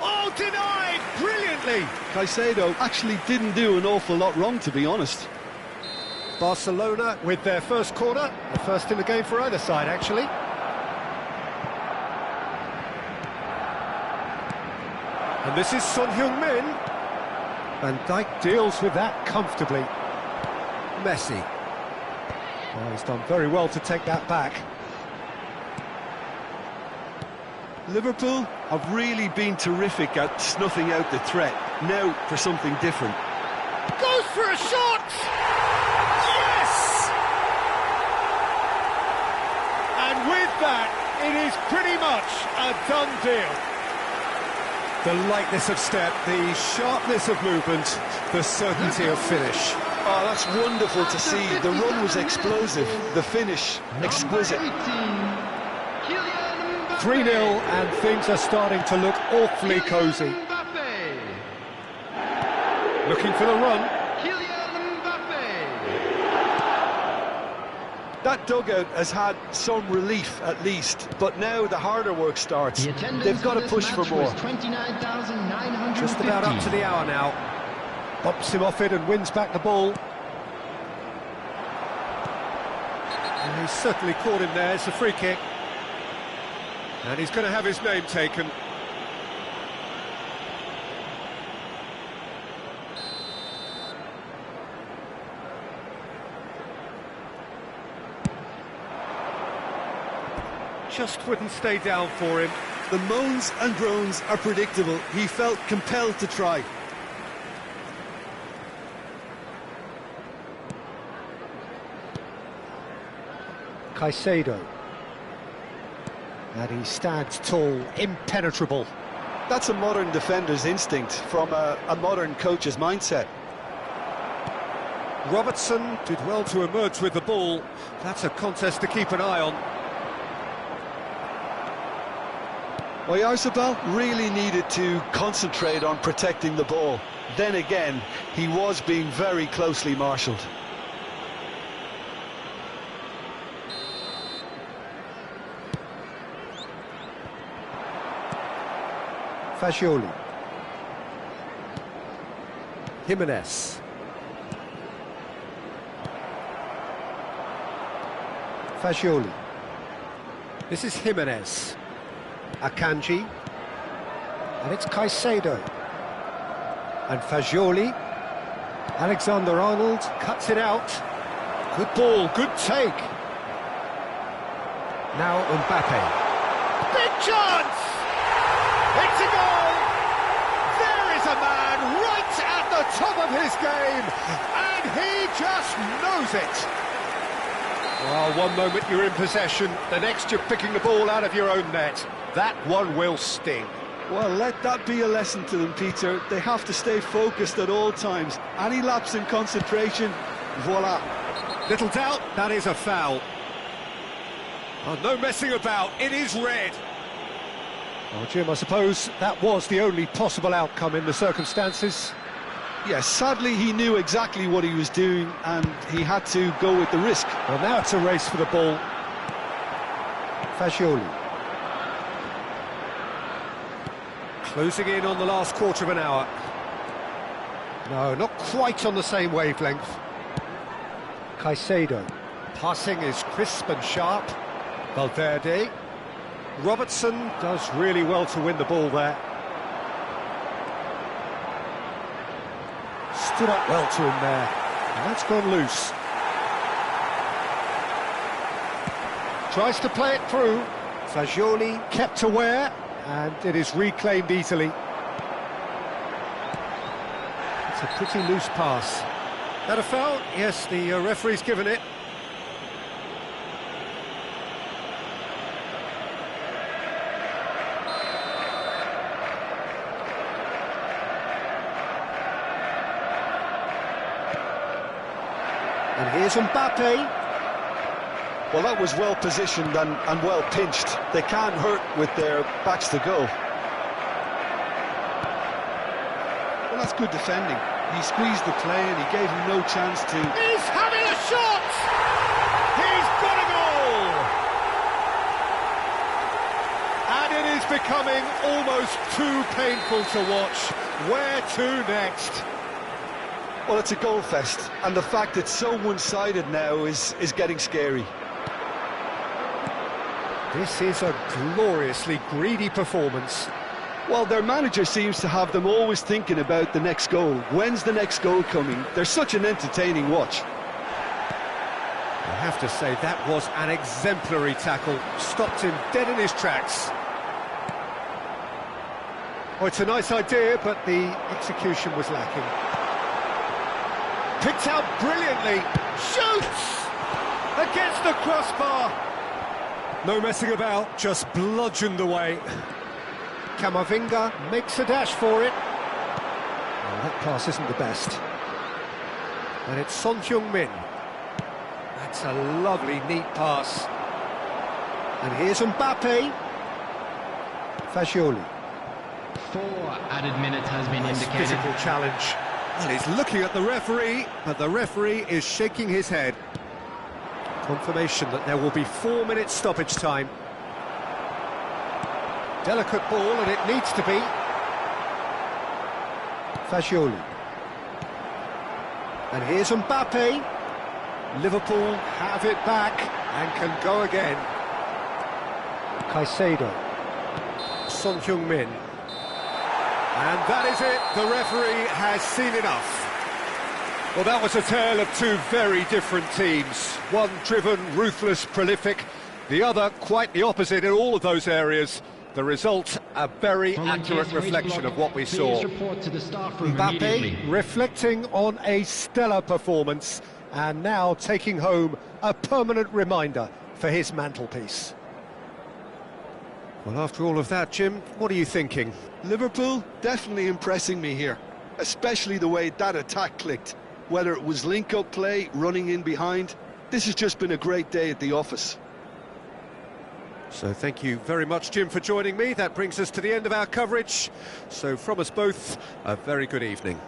Oh, denied! Brilliantly! Caicedo actually didn't do an awful lot wrong, to be honest. Barcelona with their first corner, the first in the game for either side, actually. And this is Son Heung-min. Van Dijk deals with that comfortably. Messi. Oh, he's done very well to take that back. Liverpool have really been terrific at snuffing out the threat. Now for something different. Goes for a shot! Yes! And with that, it is pretty much a done deal. The lightness of step, the sharpness of movement, the certainty of finish. Oh, that's wonderful to see. The run was explosive, the finish exquisite. 3-0 and things are starting to look awfully cosy. Looking for the run. That dugout has had some relief at least, but now the harder work starts. They've got to push for more. Just about up to the hour now. Bumps him off it and wins back the ball. And he's certainly caught him there. It's a free kick. And he's going to have his name taken. just wouldn't stay down for him. The moans and groans are predictable. He felt compelled to try. Caicedo. And he stands tall, impenetrable. That's a modern defender's instinct from a modern coach's mindset. Robertson did well to emerge with the ball. That's a contest to keep an eye on. Oyarzabal really needed to concentrate on protecting the ball. Then again, he was being very closely marshalled. Fagioli. Jimenez. Fagioli. This is Jimenez. Akanji. And it's Caicedo. And Fagioli. Alexander-Arnold cuts it out. Good ball, good take. Now Mbappe. Big chance! It's a goal! There is a man right at the top of his game, and he just knows it. Well, one moment you're in possession, the next you're picking the ball out of your own net. That one will sting. Well, let that be a lesson to them, Peter. They have to stay focused at all times. Any lapse in concentration, voila. Little doubt, that is a foul. Oh, no messing about, it is red. Well, Jim, I suppose that was the only possible outcome in the circumstances. Yes, sadly he knew exactly what he was doing and he had to go with the risk. Well, now it's a race for the ball. Fagioli. Closing in on the last quarter of an hour. No, not quite on the same wavelength. Caicedo. Passing is crisp and sharp. Valverde. Robertson does really well to win the ball there. Stood up well to him there, and that's gone loose. Tries to play it through. Fagioli kept aware, and it is reclaimed easily. It's a pretty loose pass. That a foul? Yes, the referee's given it. And here's Mbappe. Well, that was well positioned and well pinched. They can't hurt with their backs to go. Well, that's good defending. He squeezed the play and he gave him no chance to... He's having a shot! He's got a goal! And it is becoming almost too painful to watch. Where to next? Well, it's a goal fest, and the fact it's so one-sided now is getting scary. This is a gloriously greedy performance. Well, their manager seems to have them always thinking about the next goal. When's the next goal coming? They're such an entertaining watch. I have to say, that was an exemplary tackle. Stopped him dead in his tracks. Oh, it's a nice idea, but the execution was lacking. Picked out brilliantly, shoots! Against the crossbar! No messing about, just bludgeoned away. Camavinga makes a dash for it. Oh, that pass isn't the best. And it's Son Heung-min. That's a lovely, neat pass. And here's Mbappe. Fagioli. 4 added minutes has been indicated. Physical challenge. Well, he's looking at the referee, but the referee is shaking his head. Confirmation that there will be 4 minutes stoppage time. Delicate ball, and it needs to be. Fagioli. And here's Mbappe. Liverpool have it back and can go again. Caicedo. Son Heung-min. And that is it, the referee has seen enough. Well, that was a tale of two very different teams. One driven, ruthless, prolific. The other, quite the opposite in all of those areas. The result, a very accurate reflection of what we saw. Mbappe reflecting on a stellar performance and now taking home a permanent reminder for his mantelpiece. Well, after all of that, Jim, what are you thinking? Liverpool definitely impressing me here, especially the way that attack clicked. Whether it was link-up play, running in behind, this has just been a great day at the office. So thank you very much, Jim, for joining me. That brings us to the end of our coverage. So from us both, a very good evening.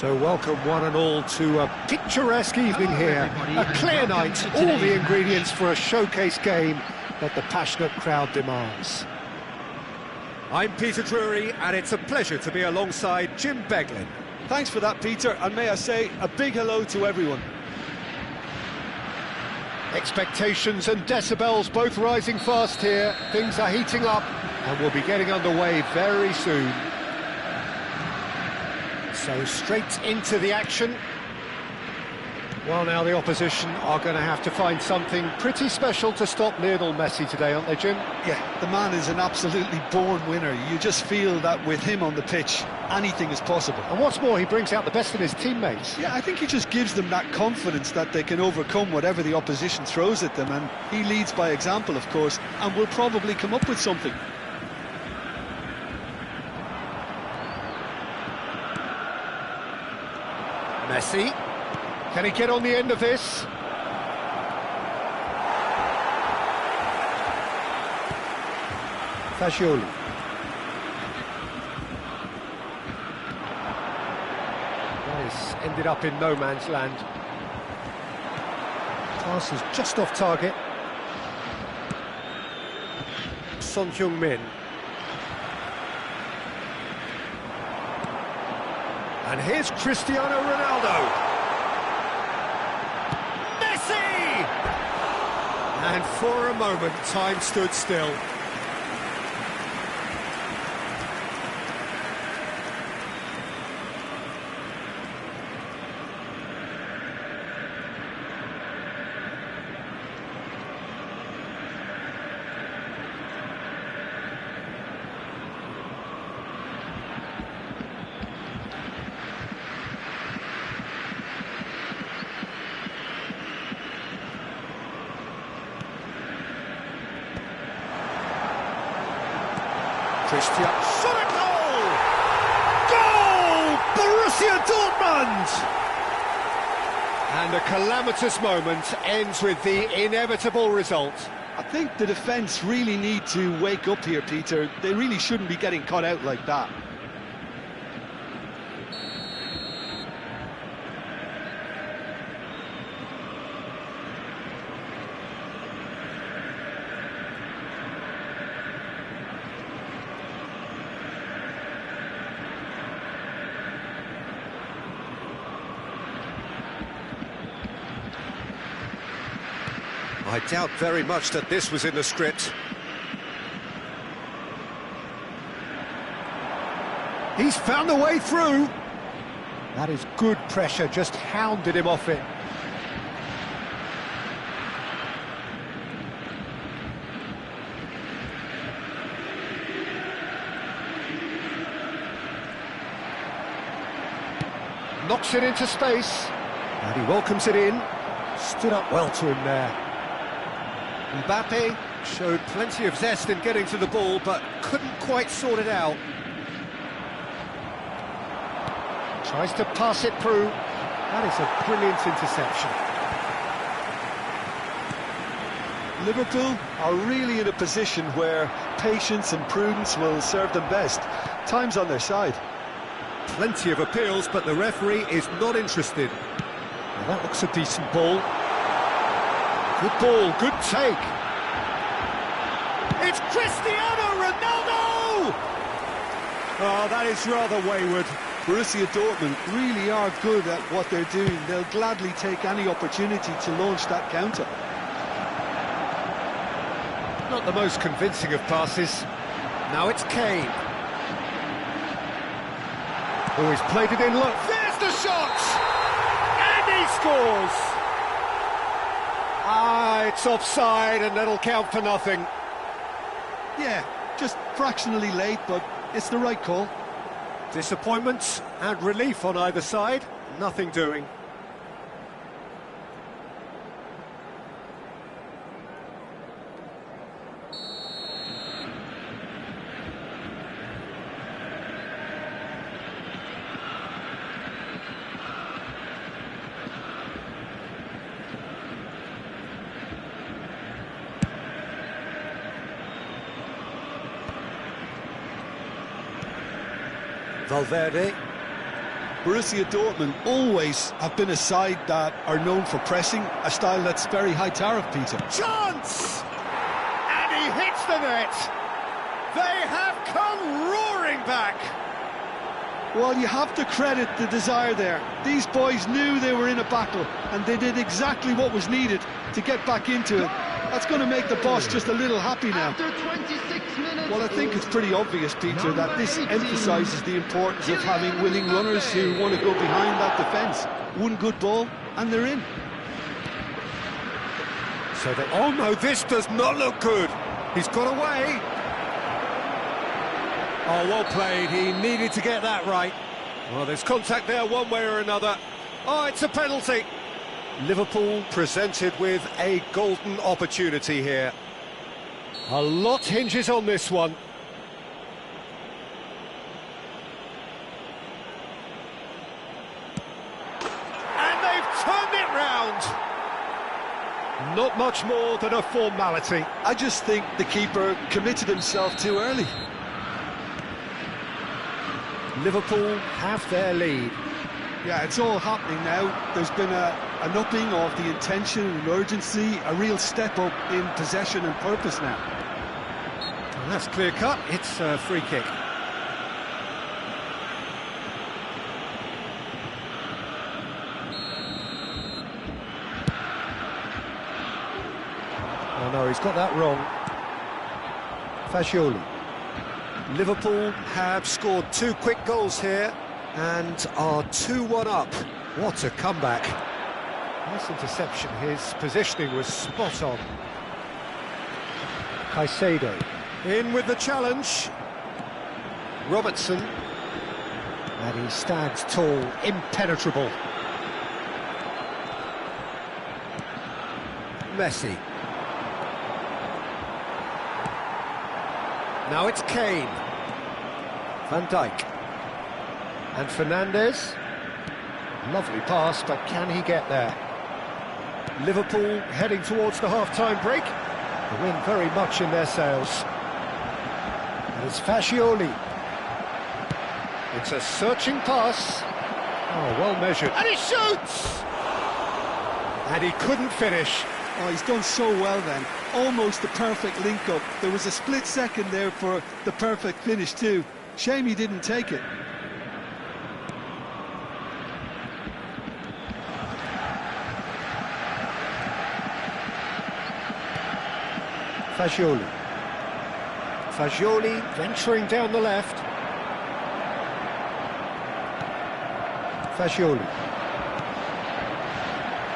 So welcome one and all to a picturesque evening here. A clear night, all the ingredients for a showcase game that the passionate crowd demands. I'm Peter Drury, and it's a pleasure to be alongside Jim Beglin. Thanks for that, Peter, and may I say a big hello to everyone. Expectations and decibels both rising fast here. Things are heating up and we'll be getting underway very soon. So straight into the action. Well, now the opposition are going to have to find something pretty special to stop Lionel Messi today, aren't they, Jim? Yeah, the man is an absolutely born winner. You just feel that with him on the pitch, anything is possible. And what's more, he brings out the best in his teammates. Yeah, I think he just gives them that confidence that they can overcome whatever the opposition throws at them, and he leads by example, of course, and will probably come up with something. Messi, can he get on the end of this? Fagioli. Nice, ended up in no man's land. Pass is just off target. Son Heung-min. And here's Cristiano Ronaldo. Messi! And for a moment, time stood still. Christian. Shot at goal! Goal! Borussia Dortmund! And a calamitous moment ends with the inevitable result. I think the defence really need to wake up here, Peter. They really shouldn't be getting caught out like that. I doubt very much that this was in the script. He's found a way through. That is good pressure, just hounded him off it. Knocks it into space, and he welcomes it in. Stood up well to him there. Mbappe showed plenty of zest in getting to the ball, but couldn't quite sort it out. Tries to pass it through. That is a brilliant interception. Liverpool are really in a position where patience and prudence will serve them best. Time's on their side. Plenty of appeals, but the referee is not interested. Well, that looks a decent ball. Good ball, good take. It's Cristiano Ronaldo! Oh, that is rather wayward. Borussia Dortmund really are good at what they're doing. They'll gladly take any opportunity to launch that counter. Not the most convincing of passes. Now it's Kane. Oh, he's played it in, look, there's the shot! And he scores! Ah, it's offside and that'll count for nothing. Yeah, just fractionally late, but it's the right call. Disappointment and relief on either side, nothing doing. Valverde. Borussia Dortmund always have been a side that are known for pressing, a style that's very high tariff, Peter. Chance! And he hits the net! They have come roaring back! Well, you have to credit the desire there. These boys knew they were in a battle, and they did exactly what was needed to get back into it. That's going to make the boss just a little happy now. After 26 minutes. Well, I think it's pretty obvious, Peter, that this emphasises the importance of having willing runners who want to go behind that defence. One good ball, and they're in. So they... Oh no, this does not look good. He's got away. Oh, well played. He needed to get that right. Well, there's contact there one way or another. Oh, it's a penalty. Liverpool presented with a golden opportunity here. A lot hinges on this one. And they've turned it round. Not much more than a formality. I just think the keeper committed himself too early. Liverpool have their lead. Yeah, it's all happening now. There's been an upping of the intention and urgency, a real step up in possession and purpose now. And that's clear cut. It's a free kick. Oh no, he's got that wrong. Fagioli. Liverpool have scored 2 quick goals here and are 2-1 up. What a comeback. Nice interception. His positioning was spot on. Caicedo in with the challenge. Robertson. And he stands tall, impenetrable. Messi. Now it's Kane. Van Dijk. And Fernandes. Lovely pass, but can he get there? Liverpool heading towards the half-time break. The wind very much in their sails. And it's Fascioli. It's a searching pass. Oh, well measured. And he shoots! And he couldn't finish. Oh, he's done so well then. Almost the perfect link-up. There was a split second there for the perfect finish too. Shame he didn't take it. Fascioli. Fascioli venturing down the left. Fascioli.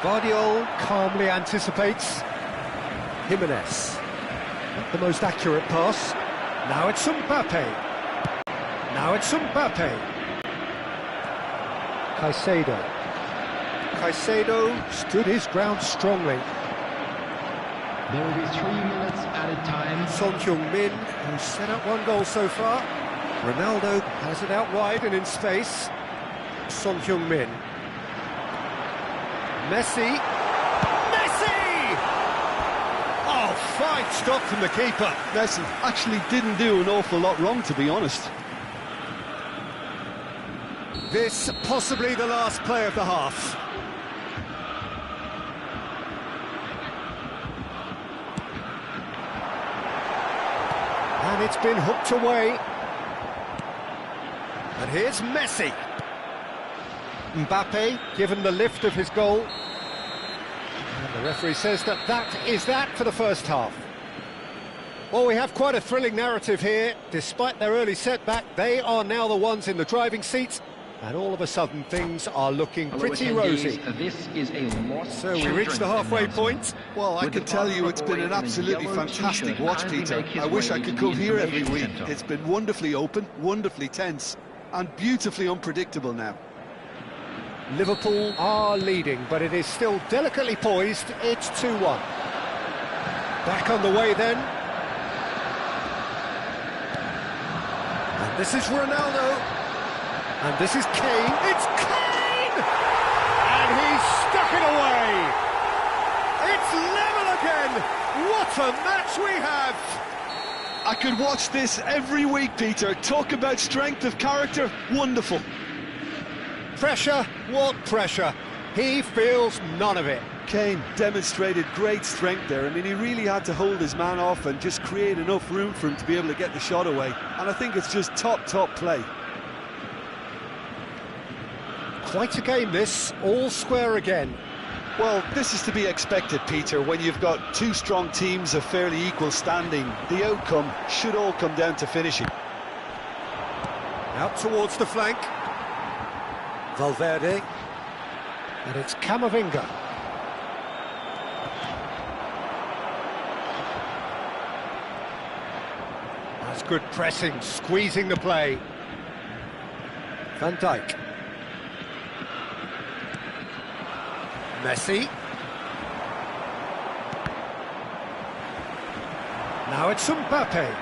Guardiola calmly anticipates. Jimenez. Not the most accurate pass. Now it's Mbappe. Now it's Mbappe. Caicedo. Caicedo stood his ground strongly. There will be 3 minutes added time. Son Heung-min, who's set up one goal so far. Ronaldo has it out wide and in space. Son Heung-min. Messi. Messi! Oh, fine stop from the keeper. Messi actually didn't do an awful lot wrong, to be honest. This possibly the last play of the half. And it's been hooked away. And here's Messi. Mbappe given the lift of his goal. And the referee says that is that for the first half. Well, we have quite a thrilling narrative here. Despite their early setback, they are now the ones in the driving seat. And all of a sudden, things are looking pretty rosy. This is a lost So we reach the halfway point. Well, I can tell you it's been an absolutely fantastic watch, Peter. I wish I could come here every week. It's been wonderfully open, wonderfully tense, and beautifully unpredictable now. Liverpool are leading, but it is still delicately poised. It's 2-1. Back on the way then. And this is Ronaldo. And this is Kane. It's Kane! And he's stuck it away. It's level again. What a match we have. I could watch this every week, Peter. Talk about strength of character. Wonderful. Pressure? What pressure? He feels none of it. Kane demonstrated great strength there. I mean, he really had to hold his man off and just create enough room for him to be able to get the shot away. And I think it's just top play. Quite a game this, all square again. Well, this is to be expected, Peter, when you've got two strong teams of fairly equal standing. The outcome should all come down to finishing. Out towards the flank. Valverde. And it's Camavinga. That's good pressing, squeezing the play. Van Dijk. Messi. Now it's Mbappe.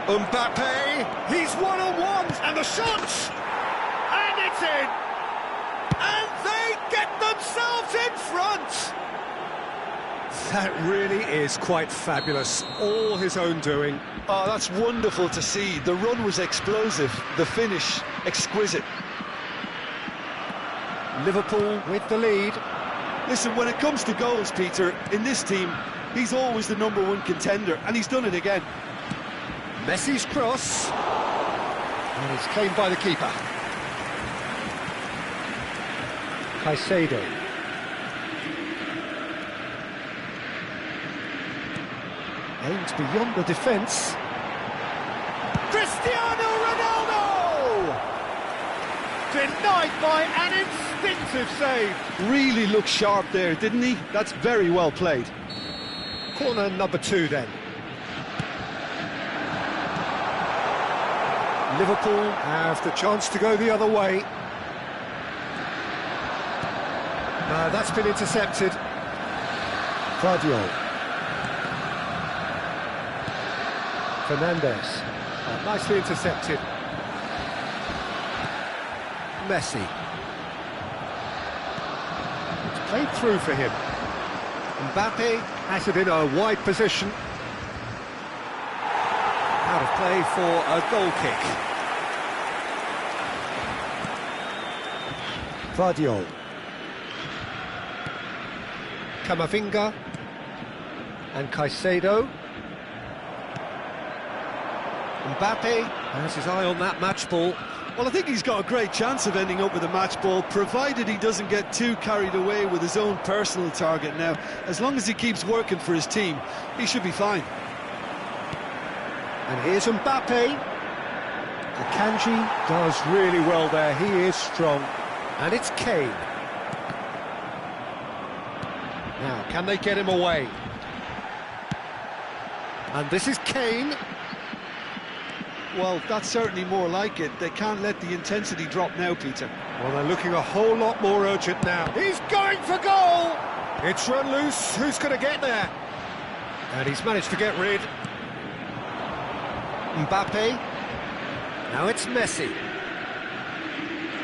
Mbappe, he's one-on-one, and the shot! And it's in! And they get themselves in front! That really is quite fabulous, all his own doing. Oh, that's wonderful to see. The run was explosive, the finish exquisite. Liverpool with the lead. Listen, when it comes to goals, Peter, in this team, he's always the #1 contender, and he's done it again. Messi's cross. And it's claimed by the keeper. Caicedo. Aimed beyond the defence. Cristiano Ronaldo! Denied by an instinctive save. Really looked sharp there, didn't he? That's very well played. Corner number 2 then. Liverpool have the chance to go the other way. That's been intercepted. Guardiola. Fernandes. Nicely intercepted. Messi. It's played through for him. Mbappe has it in a wide position. Out of play for a goal kick. Vardiol. Camavinga. And Caicedo. Mbappe has his eye on that match ball. Well, I think he's got a great chance of ending up with a match ball, provided he doesn't get too carried away with his own personal target now. As long as he keeps working for his team, he should be fine. And here's Mbappe. Akanji does really well there, he is strong. And it's Kane. Now, can they get him away? And this is Kane. Well, that's certainly more like it. They can't let the intensity drop now, Peter. Well, they're looking a whole lot more urgent now. He's going for goal! It's run loose, who's going to get there? And he's managed to get rid. Mbappe. Now it's Messi.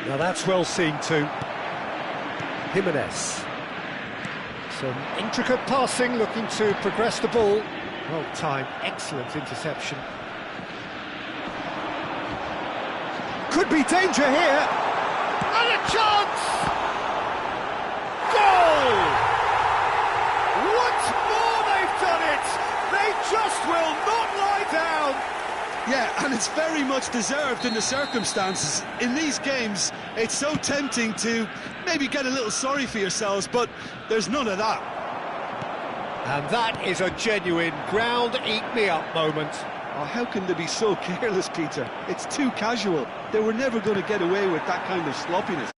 Now that's well seen too. Jimenez. Some intricate passing, looking to progress the ball. Well timed, excellent interception. Could be danger here. And a chance! Goal! Once more they've done it! They just will not lie down! Yeah, and it's very much deserved in the circumstances. In these games, it's so tempting to maybe get a little sorry for yourselves, but there's none of that. And that is a genuine ground-eat-me-up moment. Oh, how can they be so careless, Peter? It's too casual. They were never going to get away with that kind of sloppiness.